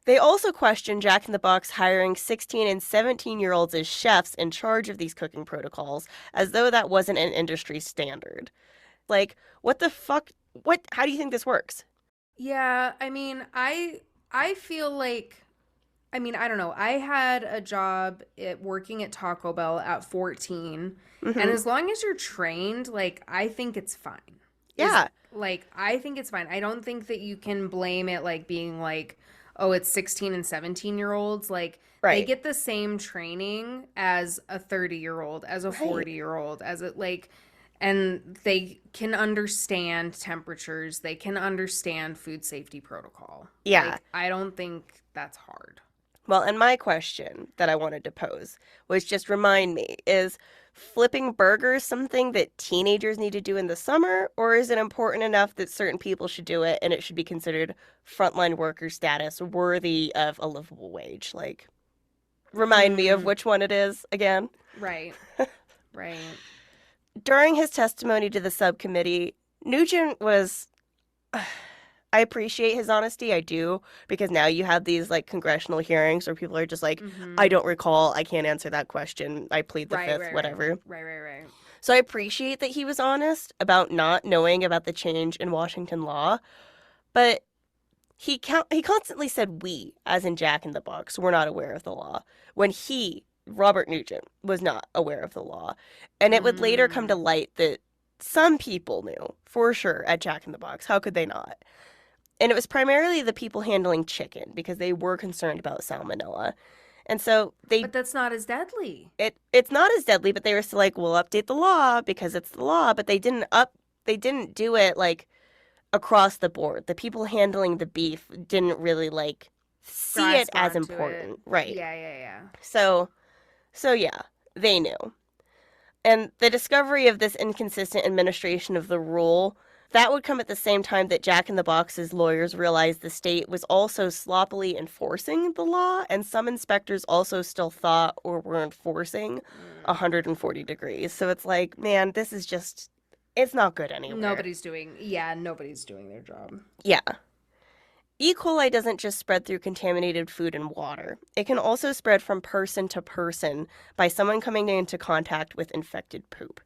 They also questioned Jack in the Box hiring 16 and 17-year-olds as chefs in charge of these cooking protocols, as though that wasn't an industry standard. Like, what the fuck? How do you think this works? Yeah, I mean, I feel like, I mean, I don't know. I had a job working at Taco Bell at 14. And as long as you're trained, like, I think it's fine. Yeah. I think it's fine. I don't think that you can blame it, like, being like, oh, it's 16 and 17-year-olds. Like, they get the same training as a 30-year-old, as a 40-year-old, as a, like, and they can understand temperatures. They can understand food safety protocol. Yeah. Like, I don't think that's hard. Well, and my question that I wanted to pose was just remind me, is flipping burgers something that teenagers need to do in the summer, or is it important enough that certain people should do it and it should be considered frontline worker status worthy of a livable wage? Like, remind me of which one it is again. Right. Right. During his testimony to the subcommittee, Nugent was... I appreciate his honesty, I do, because now you have these, like, congressional hearings where people are just like, I don't recall, I can't answer that question, I plead the fifth, whatever. Right. So I appreciate that he was honest about not knowing about the change in Washington law, but he constantly said we, as in Jack in the Box, were not aware of the law, when he, Robert Nugent, was not aware of the law. And it would later come to light that some people knew, for sure, at Jack in the Box. How could they not? And it was primarily the people handling chicken because they were concerned about salmonella. And so But that's not as deadly. It's not as deadly, but they were still like, we'll update the law because it's the law. But they didn't do it like across the board. The people handling the beef didn't really like see it as important. Right. Yeah. So yeah. They knew. And the discovery of this inconsistent administration of the rule, that would come at the same time that Jack in the Box's lawyers realized the state was also sloppily enforcing the law, and some inspectors also still thought or were enforcing Mm. 140 degrees. So it's like, man, this is just, it's not good anywhere. Nobody's doing their job. Yeah. E. coli doesn't just spread through contaminated food and water. It can also spread from person to person by someone coming into contact with infected poop.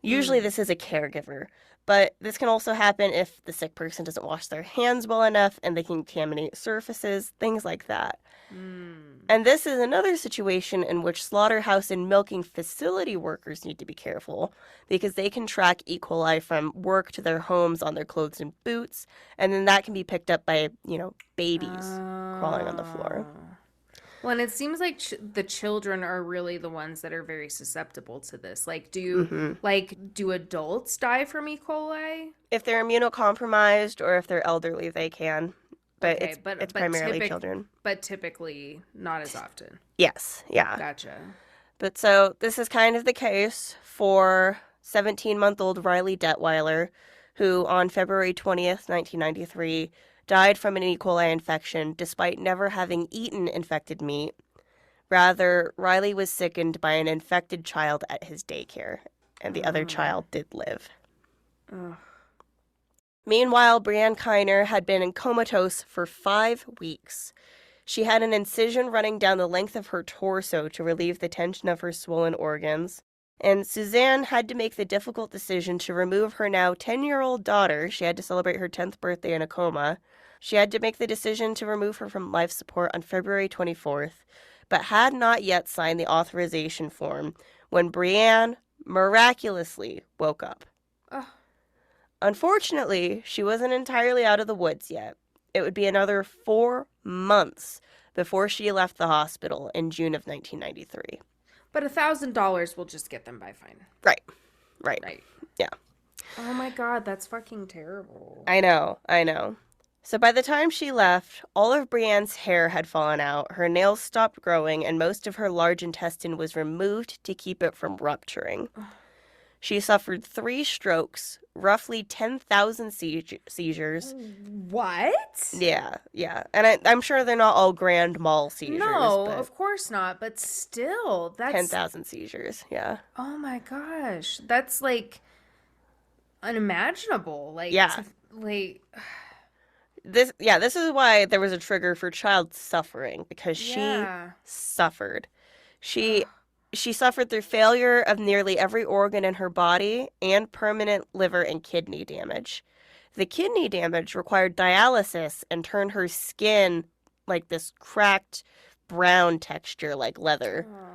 Usually Mm. this is a caregiver, but this can also happen if the sick person doesn't wash their hands well enough and they can contaminate surfaces, things like that. Mm. And this is another situation in which slaughterhouse and milking facility workers need to be careful because they can track E. coli from work to their homes on their clothes and boots, and then that can be picked up by, babies crawling on the floor. Oh. Well, and it seems like the children are really the ones that are very susceptible to this. Hmm. Do adults die from E. coli? If they're immunocompromised or if they're elderly, they can, but Okay, it's primarily children. but typically not as often. Yes, yeah. Gotcha. But so this is kind of the case for 17-month-old Riley Detweiler, who on February 20th, 1993, died from an E. coli infection despite never having eaten infected meat. Rather, Riley was sickened by an infected child at his daycare, and the other Oh. child did live. Ugh. Meanwhile, Brianne Kiner had been in comatose for 5 weeks. She had an incision running down the length of her torso to relieve the tension of her swollen organs. And Suzanne had to make the difficult decision to remove her now 10-year-old daughter. She had to celebrate her 10th birthday in a coma. She had to make the decision to remove her from life support on February 24th, but had not yet signed the authorization form when Brianne miraculously woke up. Ugh. Unfortunately, she wasn't entirely out of the woods yet. It would be another 4 months before she left the hospital in June of 1993. But $1,000 will just get them by fine. Right, right. Right. Yeah. Oh my God, that's fucking terrible. I know. So by the time she left, all of Brianne's hair had fallen out, her nails stopped growing, and most of her large intestine was removed to keep it from rupturing. She suffered 3 strokes, roughly 10,000 seizures. What? Yeah. And I'm sure they're not all grand mal seizures, No, but of course not. But still, that's 10,000 seizures, yeah. oh my gosh, that's like unimaginable. Yeah. Like, This is why there was a trigger for child suffering, because she yeah. suffered. She Ugh. she suffered through failure of nearly every organ in her body and permanent liver and kidney damage. The kidney damage required dialysis and turned her skin like this cracked brown texture like leather. Oh.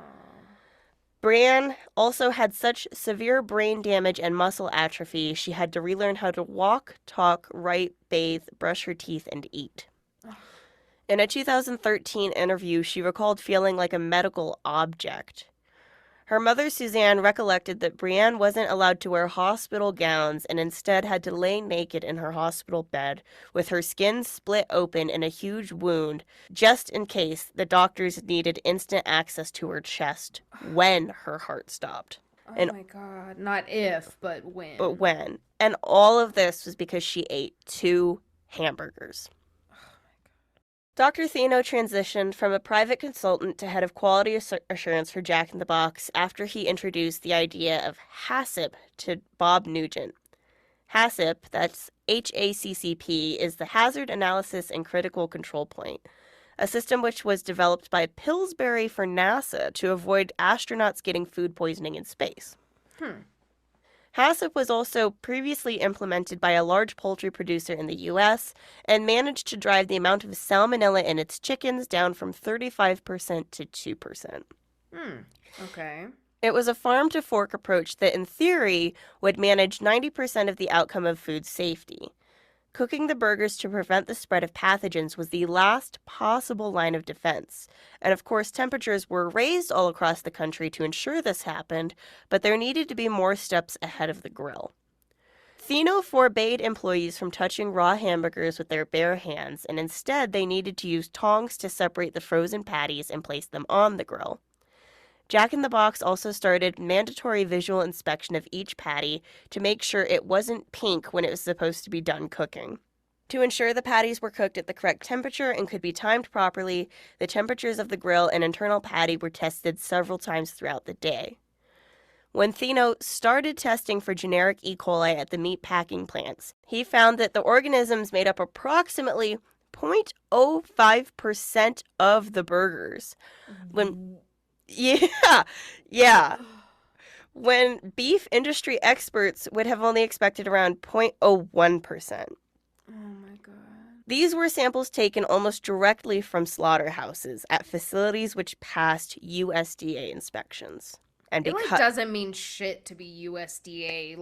Brianne also had such severe brain damage and muscle atrophy, she had to relearn how to walk, talk, write, bathe, brush her teeth, and eat. Ugh. In a 2013 interview, she recalled feeling like a medical object. Her mother, Suzanne, recollected that Brianne wasn't allowed to wear hospital gowns and instead had to lay naked in her hospital bed with her skin split open in a huge wound just in case the doctors needed instant access to her chest when her heart stopped. Oh And my God, not if, but when. but when. And all of this was because she ate 2 hamburgers. Dr. Thino transitioned from a private consultant to head of quality assurance for Jack in the Box after he introduced the idea of HACCP to Bob Nugent. HACCP, that's HACCP, is the Hazard Analysis and Critical Control Point, a system which was developed by Pillsbury for NASA to avoid astronauts getting food poisoning in space. HACCP was also previously implemented by a large poultry producer in the U.S. and managed to drive the amount of salmonella in its chickens down from 35% to 2%. Okay. It was a farm-to-fork approach that, in theory, would manage 90% of the outcome of food safety. Cooking the burgers to prevent the spread of pathogens was the last possible line of defense. And of course, temperatures were raised all across the country to ensure this happened, but there needed to be more steps ahead of the grill. Thino forbade employees from touching raw hamburgers with their bare hands, and instead they needed to use tongs to separate the frozen patties and place them on the grill. Jack in the Box also started mandatory visual inspection of each patty to make sure it wasn't pink when it was supposed to be done cooking. To ensure the patties were cooked at the correct temperature and could be timed properly, the temperatures of the grill and internal patty were tested several times throughout the day. When Thino started testing for generic E. coli at the meat packing plants, he found that the organisms made up approximately 0.05% of the burgers. When yeah, yeah. When beef industry experts would have only expected around 0.01%. Oh my God. These were samples taken almost directly from slaughterhouses at facilities which passed USDA inspections. And It like because doesn't mean shit to be USDA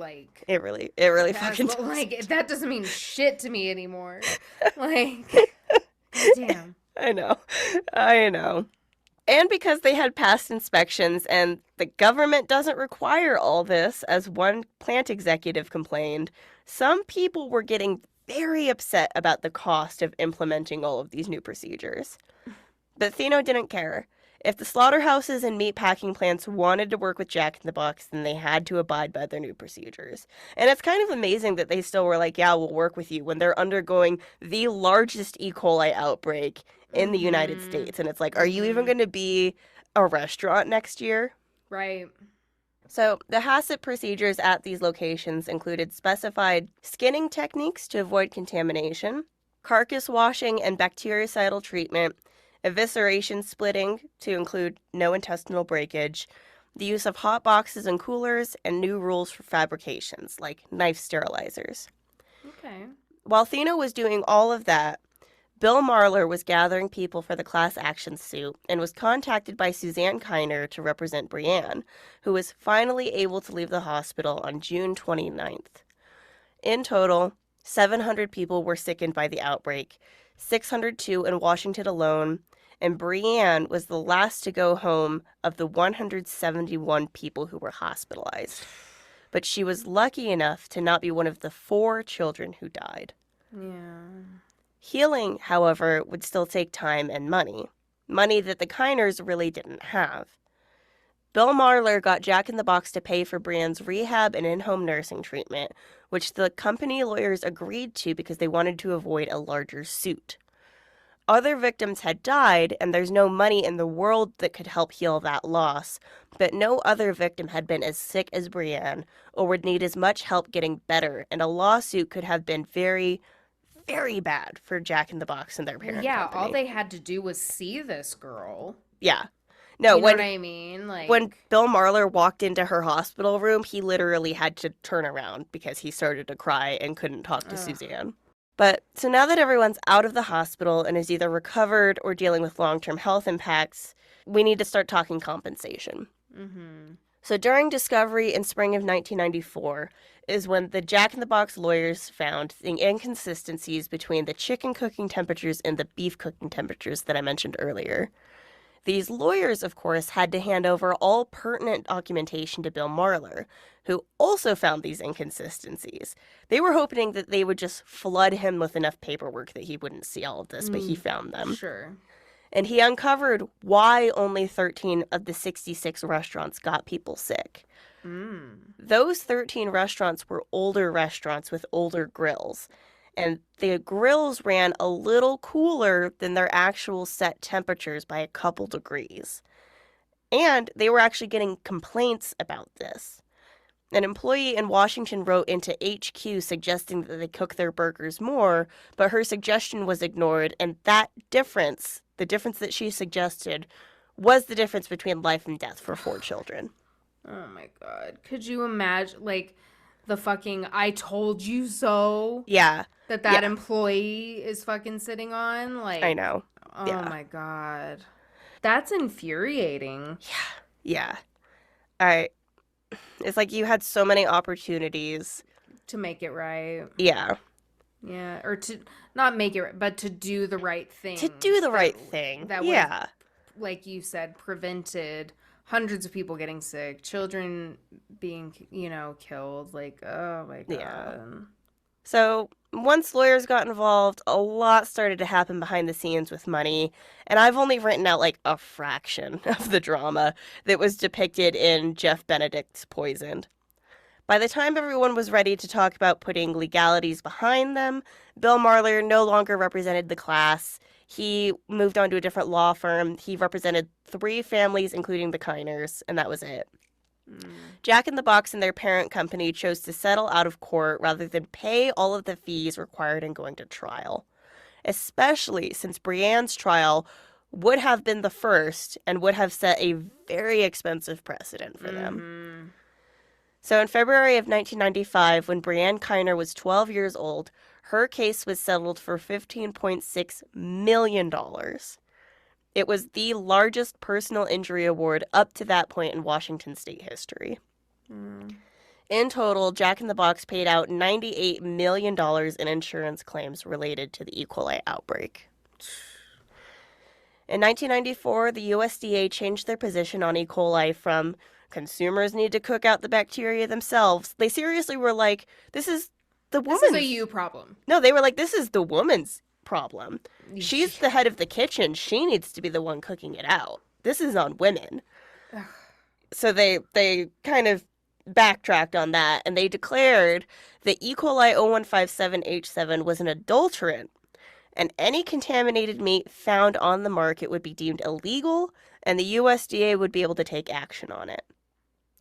it really fucking does. like that doesn't mean shit to me anymore. Like, goddamn. I know. And because they had passed inspections and the government doesn't require all this, as one plant executive complained, some people were getting very upset about the cost of implementing all of these new procedures. But Thino didn't care. If the slaughterhouses and meat packing plants wanted to work with Jack in the Box, then they had to abide by their new procedures. And it's kind of amazing that they still were like, yeah, we'll work with you when they're undergoing the largest E. coli outbreak in the United States. And it's like, are you even going to be a restaurant next year? Right. So the HACCP procedures at these locations included specified skinning techniques to avoid contamination, carcass washing and bactericidal treatment, evisceration splitting to include no intestinal breakage, the use of hot boxes and coolers, and new rules for fabrications, like knife sterilizers. Okay. While Thino was doing all of that, Bill Marler was gathering people for the class action suit and was contacted by Suzanne Kiner to represent Brianne, who was finally able to leave the hospital on June 29th. In total, 700 people were sickened by the outbreak, 602 in Washington alone, and Brianne was the last to go home of the 171 people who were hospitalized. But she was lucky enough to not be one of the 4 children who died. Yeah. Healing, however, would still take time and money that the Kiners really didn't have. Bill Marler got Jack in the Box to pay for Brianne's rehab and in-home nursing treatment, which the company lawyers agreed to because they wanted to avoid a larger suit. Other victims had died, and there's no money in the world that could help heal that loss, but no other victim had been as sick as Brianne or would need as much help getting better, and a lawsuit could have been very, very bad for Jack in the Box and their parent company. All they had to do was see this girl. Yeah. No, you know what I mean? Like, when Bill Marler walked into her hospital room, he literally had to turn around because he started to cry and couldn't talk to Suzanne. But so now that everyone's out of the hospital and is either recovered or dealing with long-term health impacts, we need to start talking compensation. Mm-hmm. So during discovery in spring of 1994 is when the Jack in the Box lawyers found the inconsistencies between the chicken cooking temperatures and the beef cooking temperatures that I mentioned earlier. These lawyers, of course, had to hand over all pertinent documentation to Bill Marler, who also found these inconsistencies. They were hoping that they would just flood him with enough paperwork that he wouldn't see all of this, but he found them. Sure. And he uncovered why only 13 of the 66 restaurants got people sick. Those 13 restaurants were older restaurants with older grills. And the grills ran a little cooler than their actual set temperatures by a couple degrees. And they were actually getting complaints about this. An employee in Washington wrote into HQ suggesting that they cook their burgers more, but her suggestion was ignored, and that difference, the difference that she suggested, was the difference between life and death for 4 children. Oh my God. Could you imagine, like, the fucking I told you so? Yeah. That employee is fucking sitting on? Like, I know. Oh my God. That's infuriating. Yeah. It's like you had so many opportunities to make it right. Yeah. Yeah, or to not make it right, but to do the right thing. To do the right thing. That yeah. Was, like you said, prevented hundreds of people getting sick, children being, killed. Like, oh my God. So once lawyers got involved, a lot started to happen behind the scenes with money, and I've only written out like a fraction of the drama that was depicted in Jeff Benedict's Poisoned. By the time everyone was ready to talk about putting legalities behind them, Bill Marler no longer represented the class. He moved on to a different law firm. He represented 3 families, including the Kiners, and that was it. Mm. Jack in the Box and their parent company chose to settle out of court rather than pay all of the fees required in going to trial, especially since Brienne's trial would have been the first and would have set a very expensive precedent for them. Mm-hmm. So in February of 1995, when Brianne Kiner was 12 years old, her case was settled for $15.6 million. It was the largest personal injury award up to that point in Washington state history. Mm. In total, Jack in the Box paid out $98 million in insurance claims related to the E. coli outbreak. In 1994, the USDA changed their position on E. coli from consumers need to cook out the bacteria themselves. They seriously were like, this is the woman's. This is a you problem. No, they were like, this is the woman's problem. She's the head of the kitchen. She needs to be the one cooking it out. This is on women. So they kind of backtracked on that, and they declared that E. coli 0157H7 was an adulterant, and any contaminated meat found on the market would be deemed illegal, and the USDA would be able to take action on it.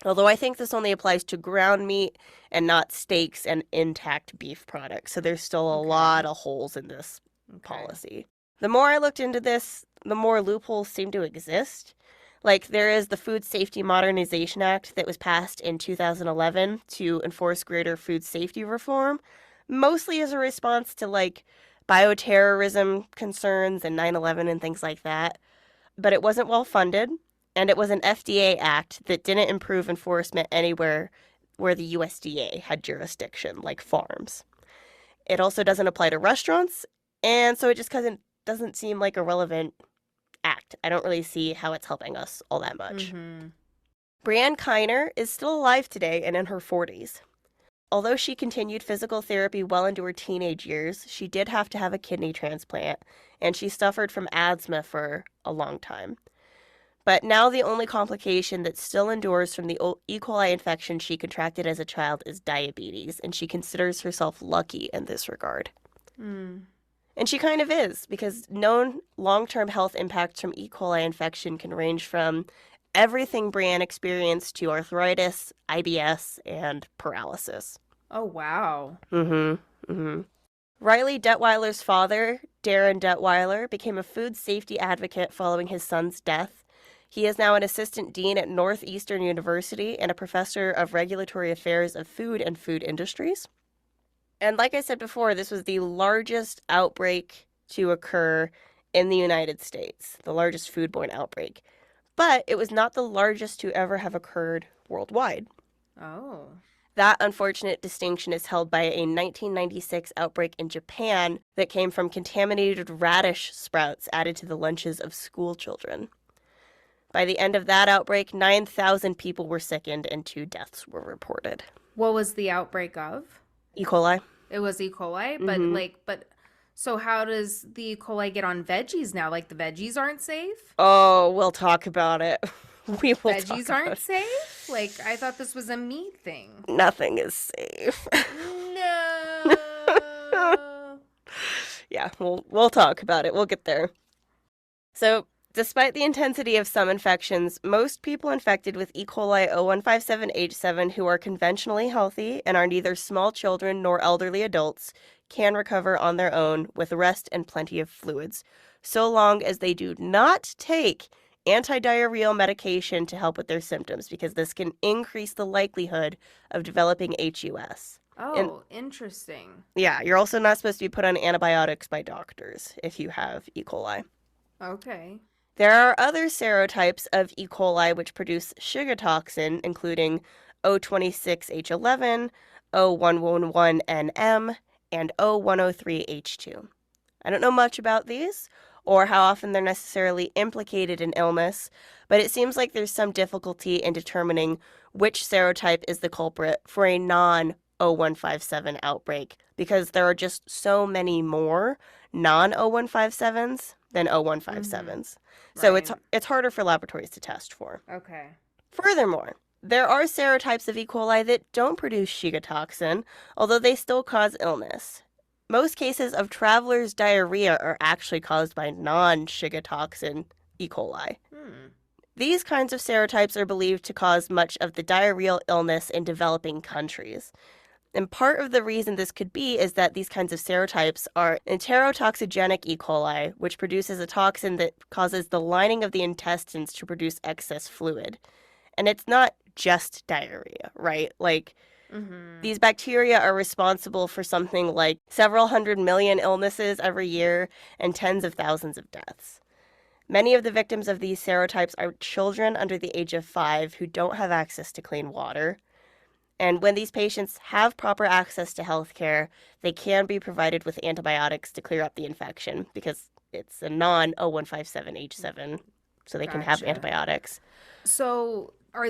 Although I think this only applies to ground meat and not steaks and intact beef products, so there's still a lot of holes in this policy. The more I looked into this, the more loopholes seem to exist. Like, there is the Food Safety Modernization Act that was passed in 2011 to enforce greater food safety reform, mostly as a response to, like, bioterrorism concerns and 9/11 and things like that. But it wasn't well funded, and it was an FDA act that didn't improve enforcement anywhere where the USDA had jurisdiction, like farms. It also doesn't apply to restaurants, and so it just doesn't seem like a relevant act. I don't really see how it's helping us all that much. Mm-hmm. Brianne Kiner is still alive today and in her 40s. Although she continued physical therapy well into her teenage years, she did have to have a kidney transplant, and she suffered from asthma for a long time. But now the only complication that still endures from the E. coli infection she contracted as a child is diabetes, and she considers herself lucky in this regard. Mm. And she kind of is, because known long-term health impacts from E. coli infection can range from everything Brianne experienced to arthritis, IBS, and paralysis. Oh, wow. Mm-hmm. Mm-hmm. Riley Detweiler's father, Darren Detweiler, became a food safety advocate following his son's death. He is now an assistant dean at Northwestern University and a professor of regulatory affairs of food and food industries. And like I said before, this was the largest outbreak to occur in the United States, the largest foodborne outbreak. But it was not the largest to ever have occurred worldwide. Oh. That unfortunate distinction is held by a 1996 outbreak in Japan that came from contaminated radish sprouts added to the lunches of school children. By the end of that outbreak, 9,000 people were sickened and 2 deaths were reported. What was the outbreak of? E. coli. It was E. coli, Mm-hmm. but so how does the E. coli get on veggies now? Like the veggies aren't safe? Oh, we'll talk about it. We will talk Veggies about aren't it. safe? Like I thought this was a meat thing. Nothing is safe. No. Yeah, we'll talk about it. We'll get there. So, despite the intensity of some infections, most people infected with E. coli 0157H7 who are conventionally healthy and are neither small children nor elderly adults can recover on their own with rest and plenty of fluids, so long as they do not take antidiarrheal medication to help with their symptoms, because this can increase the likelihood of developing HUS. Oh, interesting. Yeah, you're also not supposed to be put on antibiotics by doctors if you have E. coli. Okay. There are other serotypes of E. coli which produce shigatoxin, including O26H11, O111NM, and O103H2. I don't know much about these, or how often they're necessarily implicated in illness, but it seems like there's some difficulty in determining which serotype is the culprit for a 0157 outbreak because there are just so many more non-0157s than Mm-hmm. 0157s. So Right. it's harder for laboratories to test for. Okay. Furthermore, there are serotypes of E. coli that don't produce Shiga toxin, although they still cause illness. Most cases of travelers' diarrhea are actually caused by non-Shiga toxin E. coli. Hmm. These kinds of serotypes are believed to cause much of the diarrheal illness in developing countries. And part of the reason this could be is that these kinds of serotypes are enterotoxigenic E. coli, which produces a toxin that causes the lining of the intestines to produce excess fluid. And it's not just diarrhea, right? Like, Mm-hmm. these bacteria are responsible for something like several hundred million illnesses every year and tens of thousands of deaths. Many of the victims of these serotypes are children under the age of 5 who don't have access to clean water. And when these patients have proper access to health care, they can be provided with antibiotics to clear up the infection because it's a non 0157H7, so they can have Gotcha. antibiotics. So are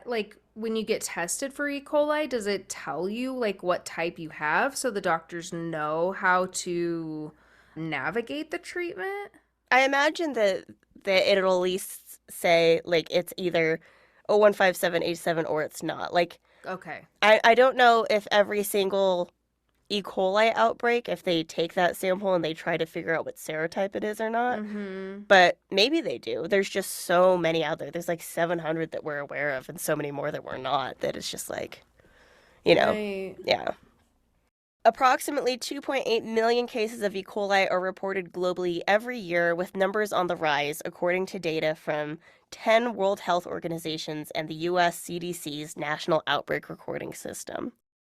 like when you get tested for E. coli, does it tell you like what type you have so the doctors know how to navigate the treatment? I imagine that it'll at least say like it's either 0157H7 or it's not. Like Okay. I don't know if every single E. coli outbreak, if they take that sample and they try to figure out what serotype it is or not. Mm-hmm. But maybe they do. There's just so many out there. There's like 700 that we're aware of and so many more that we're not that it's just like, you know, Right. yeah. Approximately 2.8 million cases of E. coli are reported globally every year, with numbers on the rise, according to data from 10 World Health Organizations and the US CDC's National Outbreak Recording System.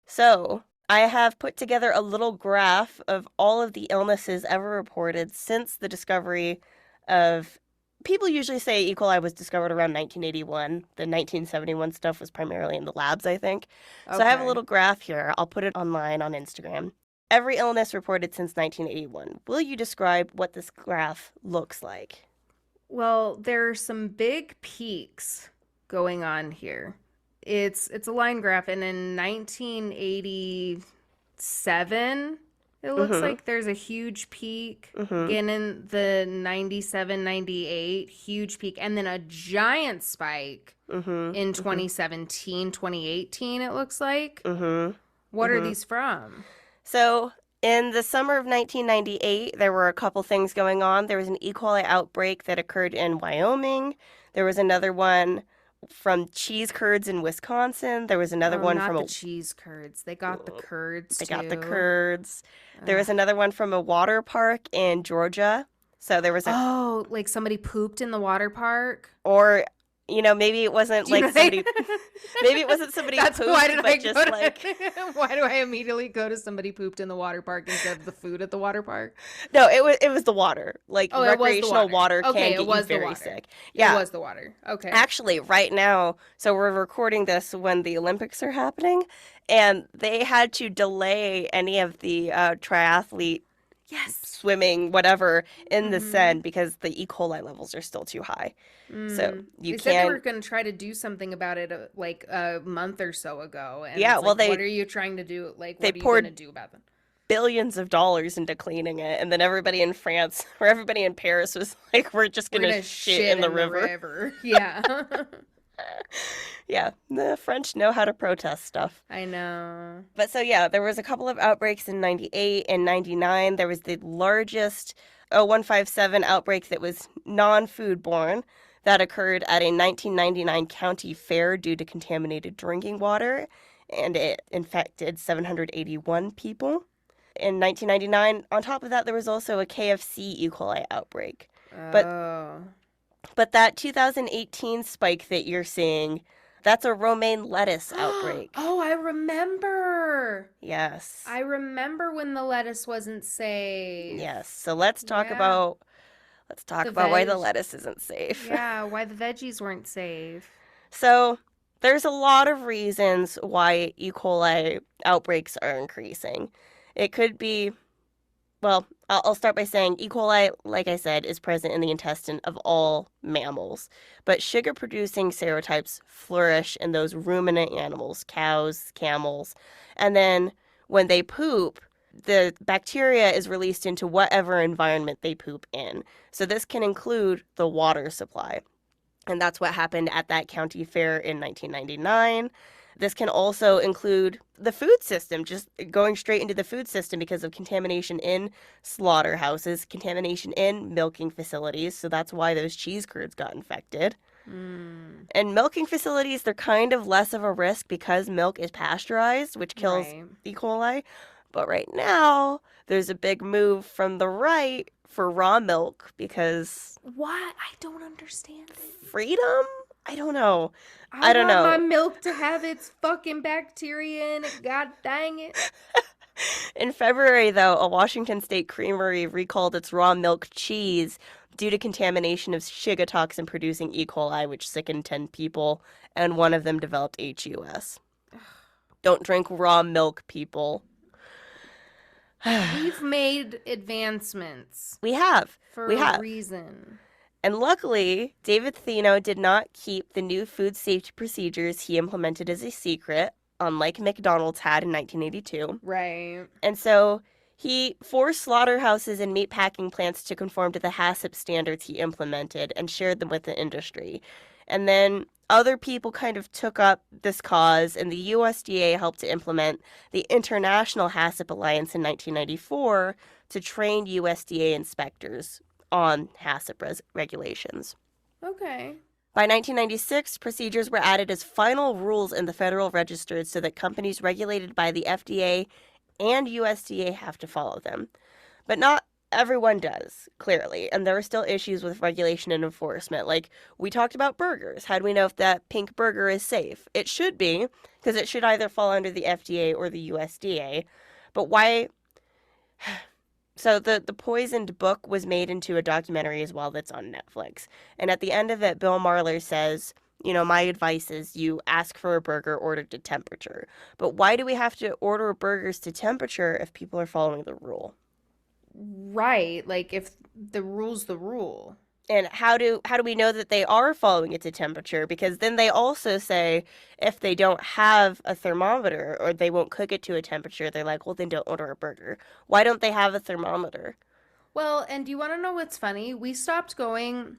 So, I have put together a little graph of all of the illnesses ever reported since the discovery of. People usually say E. coli was discovered around 1981. The 1971 stuff was primarily in the labs, I think. So I have a Okay. little graph here. I'll put it online on Instagram. Every illness reported since 1981. Will you describe what this graph looks like? Well, there are some big peaks going on here. It's a line graph, and in 1987, it looks Mm-hmm. like there's a huge peak. Mm-hmm. Again in the 97, 98, huge peak, and then a giant spike Mm-hmm. in Mm-hmm. 2017, 2018, it looks like. Mm-hmm. What are Mm-hmm. these from? So, in the summer of 1998, there were a couple things going on. There was an E. coli outbreak that occurred in Wyoming. There was another one from cheese curds in Wisconsin. There was another Oh, one not from the a. cheese curds. They got the curds They got the too. curds. There Ugh. was another one from a water park in Georgia. So there was a. Oh, like somebody pooped in the water park? Or, maybe it wasn't Do you like know what somebody. Maybe it wasn't somebody That's why pooped, did I but go just to like. why do I immediately go to somebody pooped in the water park instead of the food at the water park? No, it was the water. Like Oh, it was the recreational water. water can Okay, it get you was the very water. sick. It Yeah, was the water. Okay. actually, right now, so we're recording this when the Olympics are happening, and they had to delay any of the triathlete Yes. swimming, whatever, in the Mm-hmm. Seine because the E. coli levels are still too high. So Mm. you They said they were can't. going to try to do something about it like a month or so ago, and Yeah, it's well, like, what they are you trying to do? Like, they what are you going to poured do about it? billions of dollars into cleaning it, and then everybody in France or everybody in Paris was like, "We're just We're gonna gonna shit shit in the in the river." river. Yeah. Yeah, the French know how to protest stuff. I know. But so yeah, there was a couple of outbreaks in 98 and 99. There was the largest 0157 outbreak that was non-foodborne that occurred at a 1999 county fair due to contaminated drinking water, and it infected 781 people. In 1999, on top of that, there was also a KFC E. coli outbreak. But Oh. but that 2018 spike that you're seeing, that's a romaine lettuce outbreak. Oh, I remember. Yes. I remember when the lettuce wasn't Yes. safe. So let's talk Yeah. about The why the veg. lettuce isn't safe. Yeah, why the veggies weren't safe. So there's a lot of reasons why E. coli outbreaks are increasing. It could be Well, I'll start by saying E. coli, like I said, is present in the intestine of all mammals. But sugar producing serotypes flourish in those ruminant animals, cows, camels. And then when they poop, the bacteria is released into whatever environment they poop in. So this can include the water supply. And that's what happened at that county fair in 1999. This can also include the food system, just going straight into the food system because of contamination in slaughterhouses, contamination in milking facilities. So that's why those cheese curds got infected. Mm, And milking facilities, they're kind of less of a risk because milk is pasteurized, which kills right. E. coli. But right now, there's a big move from the right for raw milk because What? I don't understand it. freedom? I don't know. I I don't want my know. milk to have its fucking bacteria in it. God dang it. In February, though, a Washington state creamery recalled its raw milk cheese due to contamination of Shiga toxin producing E. coli, which sickened 10 people, and one of them developed HUS. Don't drink raw milk, people. We've made advancements We have. for We a have. reason. And luckily, David Thino did not keep the new food safety procedures he implemented as a secret, unlike McDonald's had in 1982. Right. And so he forced slaughterhouses and meat packing plants to conform to the HACCP standards he implemented and shared them with the industry. And then other people kind of took up this cause, and the USDA helped to implement the International HACCP Alliance in 1994 to train USDA inspectors on HACCP regulations. Okay. By 1996, procedures were added as final rules in the Federal Register so that companies regulated by the FDA and USDA have to follow them. But not everyone does, clearly, and there are still issues with regulation and enforcement. Like, we talked about burgers. How do we know if that pink burger is safe? It should be, because it should either fall under the FDA or the USDA. But why? So the Poisoned book was made into a documentary as well that's on Netflix. And at the end of it, Bill Marler says, you know, my advice is you ask for a burger ordered to temperature. But why do we have to order burgers to temperature if people are following the rule? Right. Like if the rule's the rule. And how do we know that they are following it to temperature? Because then they also say if they don't have a thermometer or they won't cook it to a temperature, they're like, well, then don't order a burger. Why don't they have a thermometer? Well, and do you want to know what's funny? We stopped going.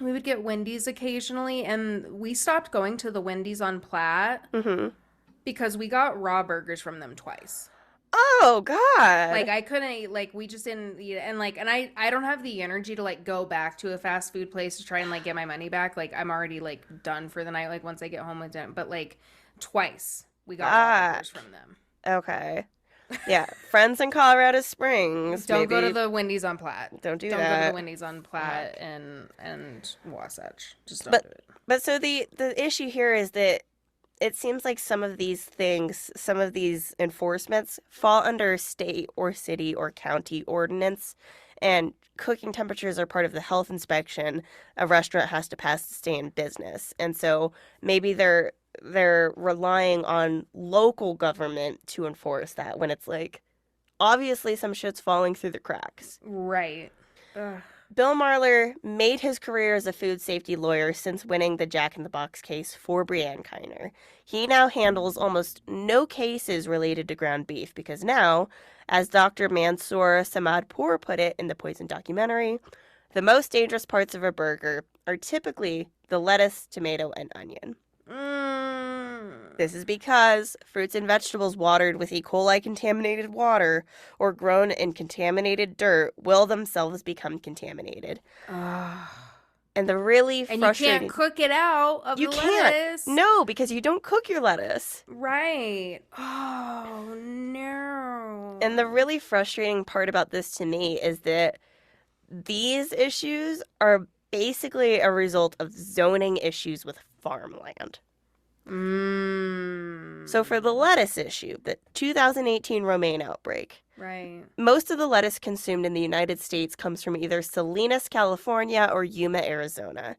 We would get Wendy's occasionally, and we stopped going to the Wendy's on Platte Mm-hmm. because we got raw burgers from them twice. Oh, Like God. I couldn't eat, like we just didn't eat it. And like and I don't have the energy to like go back to a fast food place to try and like get my money back. Like I'm already like done for the night like once I get home with them. But like twice we got raw Ah, burgers from them. okay. Yeah, friends in Colorado Springs, Don't go to maybe the Wendy's on Platte. don't do Don't go to the that. Wendy's on Fuck. Platte and Wasatch. Just don't But do it. but so the issue here is that it seems like some of these things, some of these enforcements fall under state or city or county ordinance, and cooking temperatures are part of the health inspection a restaurant has to pass to stay in business. And so maybe they're relying on local government to enforce that when it's like obviously some shit's falling through the cracks. Right. Ugh. Bill Marler made his career as a food safety lawyer since winning the Jack in the Box case for Brianne Kiner. He now handles almost no cases related to ground beef because now, as Dr. Mansoor Samadpour put it in the Poison documentary, the most dangerous parts of a burger are typically the lettuce, tomato, and onion. Mm. This is because fruits and vegetables watered with E. coli contaminated water or grown in contaminated dirt will themselves become contaminated. Ugh. And the really And you can't frustrating cook it out of you the can't. lettuce. No, because you don't cook your lettuce. Right. Oh no. And the really frustrating part about this to me is that these issues are basically a result of zoning issues with farmland. So for the lettuce issue, the 2018 romaine outbreak, Right. most of the lettuce consumed in the United States comes from either Salinas, California or Yuma, Arizona.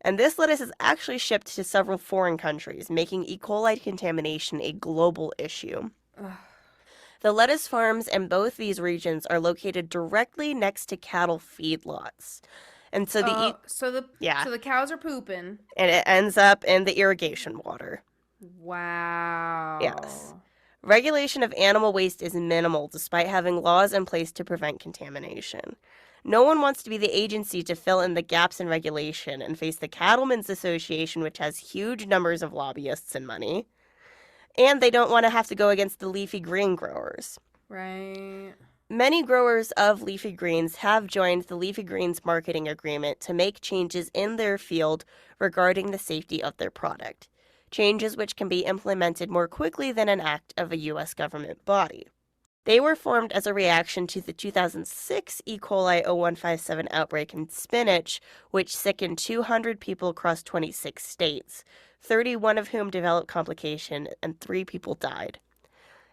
And this lettuce is actually shipped to several foreign countries, making E. coli contamination a global issue. Ugh. The lettuce farms in both these regions are located directly next to cattle feedlots. And so yeah, so the cows are pooping. and it ends up in the irrigation water. Yes. Wow. Regulation of animal waste is minimal despite having laws in place to prevent contamination. No one wants to be the agency to fill in the gaps in regulation and face the Cattlemen's Association, which has huge numbers of lobbyists and money. And they don't want to have to go against the leafy green growers. Right. Many growers of leafy greens have joined the Leafy Greens Marketing Agreement to make changes in their field regarding the safety of their product. Changes which can be implemented more quickly than an act of a U.S. government body. They were formed as a reaction to the 2006 E. coli 0157 outbreak in spinach, which sickened 200 people across 26 states, 31 of whom developed complication and 3 people died.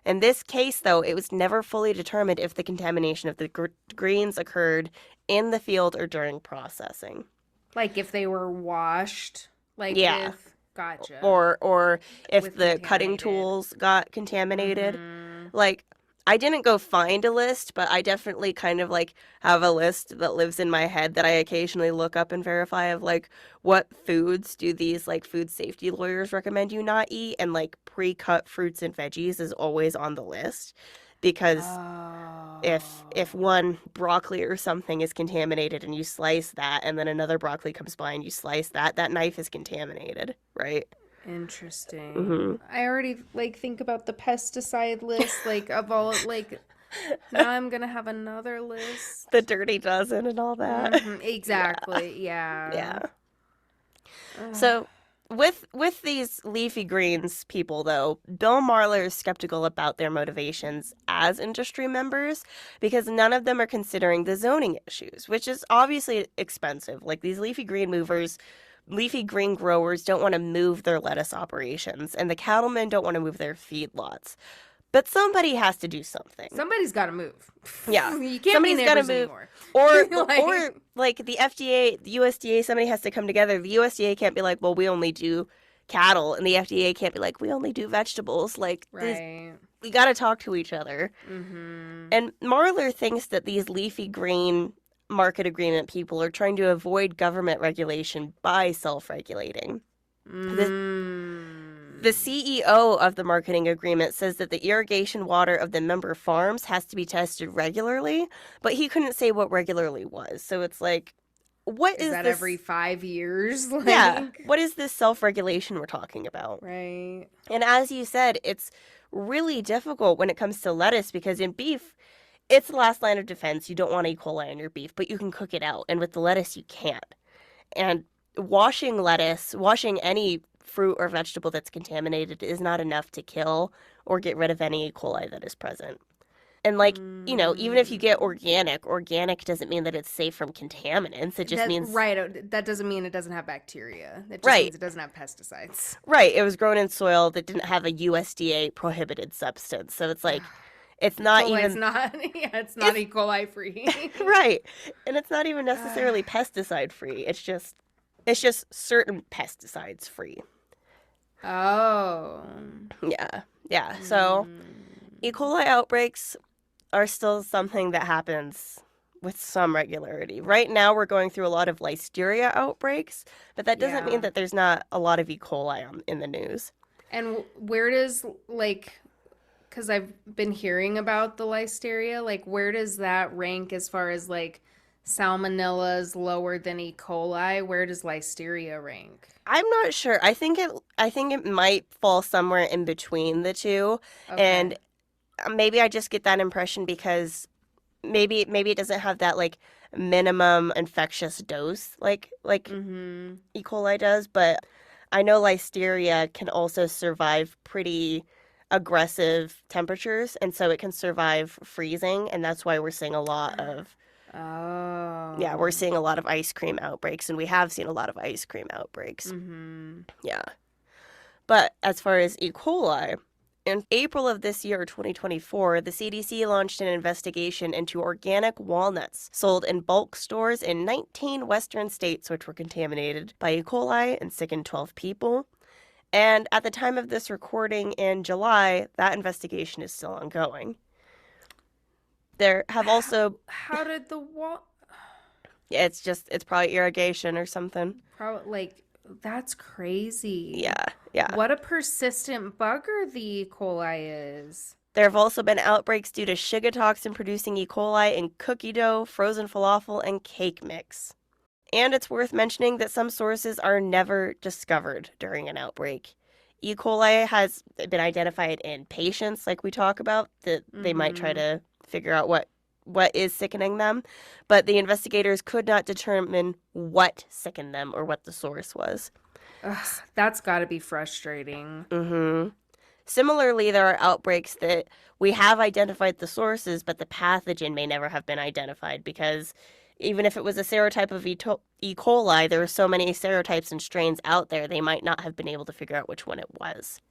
In this case, though, it was never fully determined if the contamination of the greens occurred in the field or during processing. Like if they were washed, like Yeah. with gotcha. Or if With the cutting contaminated. tools got contaminated. Mhm. Like, I didn't go find a list, but I definitely kind of like have a list that lives in my head that I occasionally look up and verify of like what foods do these like food safety lawyers recommend you not eat, and like pre-cut fruits and veggies is always on the list because if one broccoli or something is contaminated and you slice that and then another broccoli comes by and you slice that, that knife is contaminated, right? Interesting. Mm-hmm. I already like think about the pesticide list, like of all like now I'm gonna have another list. The dirty dozen and all that. Mhm, exactly. Yeah. Yeah. Ugh. So with these leafy greens people though, Bill Marler is skeptical about their motivations as industry members because none of them are considering the zoning issues, which is obviously expensive. Like these leafy green growers don't want to move their lettuce operations, and the cattlemen don't want to move their feedlots. But somebody has to do something. Somebody's got to move. Yeah. You can't Somebody's be got to neighbors move. anymore. Or like the FDA, the USDA, somebody has to come together. The USDA can't be like, well, we only do cattle, and the FDA can't be like, we only do vegetables. Like, Right. we got to talk to each other. Mm-hmm. And Marler thinks that these leafy green market agreement people are trying to avoid government regulation by self-regulating. The CEO of the marketing agreement says that the irrigation water of the member farms has to be tested regularly, but he couldn't say what regularly was. So it's like, what is that this? every 5 years? Like... Yeah. What is this self-regulation we're talking about? Right. And as you said, it's really difficult when it comes to lettuce because in beef, it's the last line of defense. You don't want E. coli in your beef, but you can cook it out. And with the lettuce, you can't. And washing any fruit or vegetable that's contaminated is not enough to kill or get rid of any E. coli that is present. And like, even if you get organic doesn't mean that it's safe from contaminants. It just means... Right, that doesn't mean it doesn't have bacteria. It just Right. means it doesn't have pesticides. Right, it was grown in soil that didn't have a USDA prohibited substance. So it's like, it's not Well, even... it's not E. coli free. Right. And it's not even necessarily pesticide free. It's just certain pesticides free. Oh. Yeah. So E. coli outbreaks are still something that happens with some regularity. Right now we're going through a lot of listeria outbreaks, but that doesn't mean that there's not a lot of E. coli in the news. And where does, like, because I've been hearing about the listeria, like, where does that rank as far as, like, salmonella is lower than E. coli? Where does listeria rank? I'm not sure. I think it might fall somewhere in between the two. Okay. And maybe I just get that impression because maybe it doesn't have that like minimum infectious dose like E. coli does, but I know listeria can also survive pretty aggressive temperatures, and so it can survive freezing, and that's why we're seeing a lot of we're seeing a lot of ice cream outbreaks, and we have seen a lot of ice cream outbreaks. Yeah. But as far as E. coli, in April of this year, 2024, the CDC launched an investigation into organic walnuts sold in bulk stores in 19 western states, which were contaminated by E. coli and sickened 12 people. And at the time of this recording in July, that investigation is still ongoing. There have also, How did the wall? it's probably irrigation or something. Probably like that's crazy. Yeah, yeah. What a persistent bugger the E. coli is. There have also been outbreaks due to Shiga toxin producing E. coli in cookie dough, frozen falafel, and cake mix. And it's worth mentioning that some sources are never discovered during an outbreak. E. coli has been identified in patients, like we talk about, that they might try to figure out what is sickening them, but the investigators could not determine what sickened them or what the source was. Ugh, that's got to be frustrating. Mm-hmm. Similarly, there are outbreaks that we have identified the sources, but the pathogen may never have been identified because even if it was a serotype of E. coli, there are so many serotypes and strains out there, they might not have been able to figure out which one it was.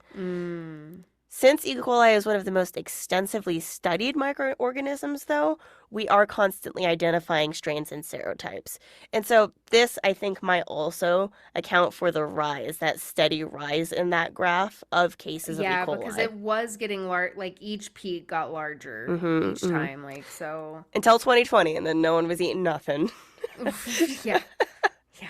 Since E. coli is one of the most extensively studied microorganisms, though, we are constantly identifying strains and serotypes. And so this, I think, might also account for the rise, that steady rise in that graph of cases of E. Yeah, coli. because it was getting large, like each peak got larger each time, like so. Until 2020, and then no one was eating nothing. Yeah. Yeah.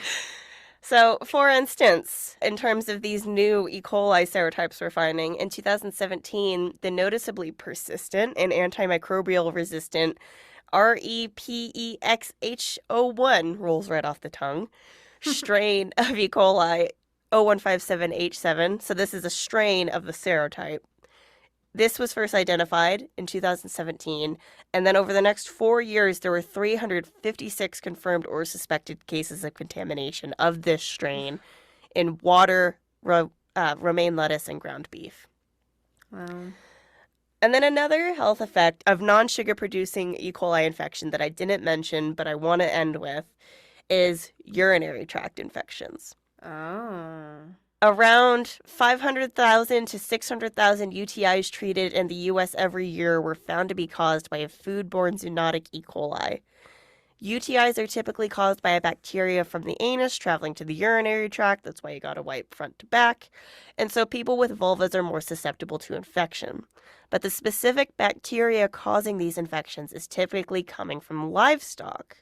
So, for instance, in terms of these new E. coli serotypes we're finding, in 2017, the noticeably persistent and antimicrobial resistant REPEXH01 rolls right off the tongue strain of E. coli 0157H7. So, this is a strain of the serotype. This was first identified in 2017, and then over the next 4 years, there were 356 confirmed or suspected cases of contamination of this strain in water, romaine lettuce, and ground beef. Wow. And then another health effect of non-sugar producing E. coli infection that I didn't mention, but I want to end with, is urinary tract infections. Oh. Around 500,000 to 600,000 UTIs treated in the U.S. every year were found to be caused by a foodborne zoonotic E. coli. UTIs are typically caused by a bacteria from the anus traveling to the urinary tract. That's why you gotta wipe front to back. And so people with vulvas are more susceptible to infection. But the specific bacteria causing these infections is typically coming from livestock.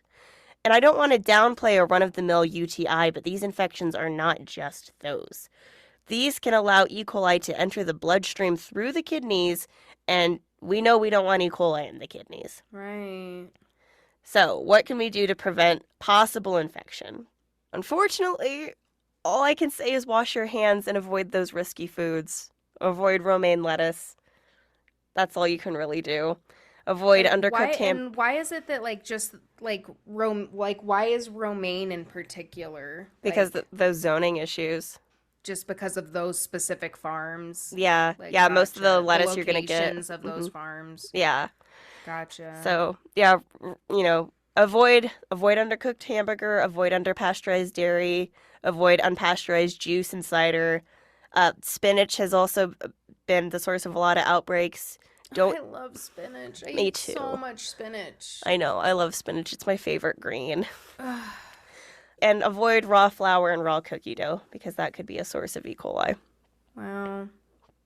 And I don't want to downplay a run-of-the-mill UTI, but these infections are not just those. These can allow E. coli to enter the bloodstream through the kidneys, and we know we don't want E. coli in the kidneys. Right. So, what can we do to prevent possible infection? Unfortunately, all I can say is wash your hands and avoid those risky foods. Avoid romaine lettuce. That's all you can really do. Avoid undercooked ham. And why is it that why is romaine in particular? Because those zoning issues. Just because of those specific farms. Yeah, Like, yeah. Most of the gotcha. lettuce you're gonna get. Locations of those farms. Yeah. Gotcha. So yeah, avoid undercooked hamburger. Avoid underpasteurized dairy. Avoid unpasteurized juice and cider. Spinach has also been the source of a lot of outbreaks. I love spinach. I eat too. so much spinach. I know. I love spinach. It's my favorite green. And avoid raw flour and raw cookie dough because that could be a source of E. coli. Wow.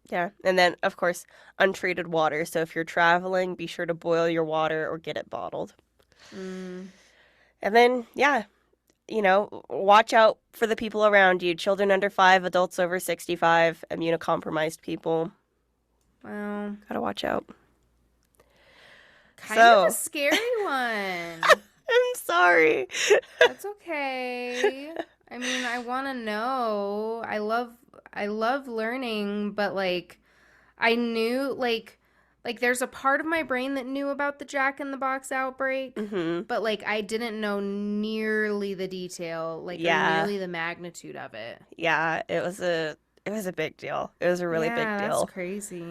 Yeah. And then, of course, untreated water. So if you're traveling, be sure to boil your water or get it bottled. And then, yeah, watch out for the people around you. Children under 5, adults over 65, immunocompromised people. Wow. Gotta watch out. Kind of a scary one. I'm sorry. That's okay. I mean, I want to know. I love learning, but I knew there's a part of my brain that knew about the Jack in the Box outbreak, but I didn't know nearly the detail, or nearly the magnitude of it. Yeah, it was a big deal. It was a really big deal. That's crazy.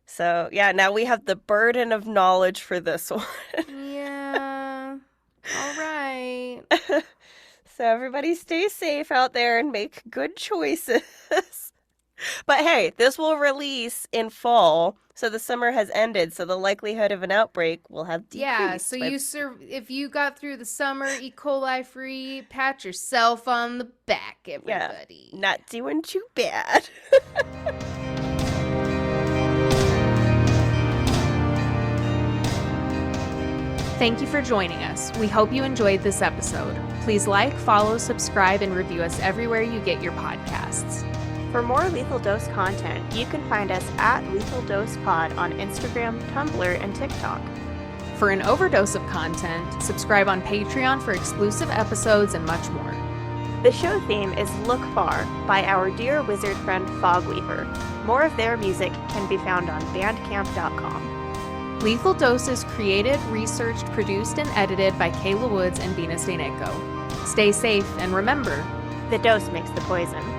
So, yeah, now we have the burden of knowledge for this one. Yeah. All right. So everybody stay safe out there and make good choices. But hey, this will release in fall, so the summer has ended, so the likelihood of an outbreak will have decreased. Yeah, so if you got through the summer E. coli free, pat yourself on the back, everybody. Yeah, not doing too bad. Thank you for joining us. We hope you enjoyed this episode. Please like, follow, subscribe, and review us everywhere you get your podcasts. For more Lethal Dose content, you can find us at Lethal Dose Pod on Instagram, Tumblr, and TikTok. For an overdose of content, subscribe on Patreon for exclusive episodes and much more. The show theme is Look Far by our dear wizard friend Fogweaver. More of their music can be found on bandcamp.com. Lethal Dose is created, researched, produced, and edited by Kayla Woods and Bina Steineko. Stay safe, and remember, the dose makes the poison.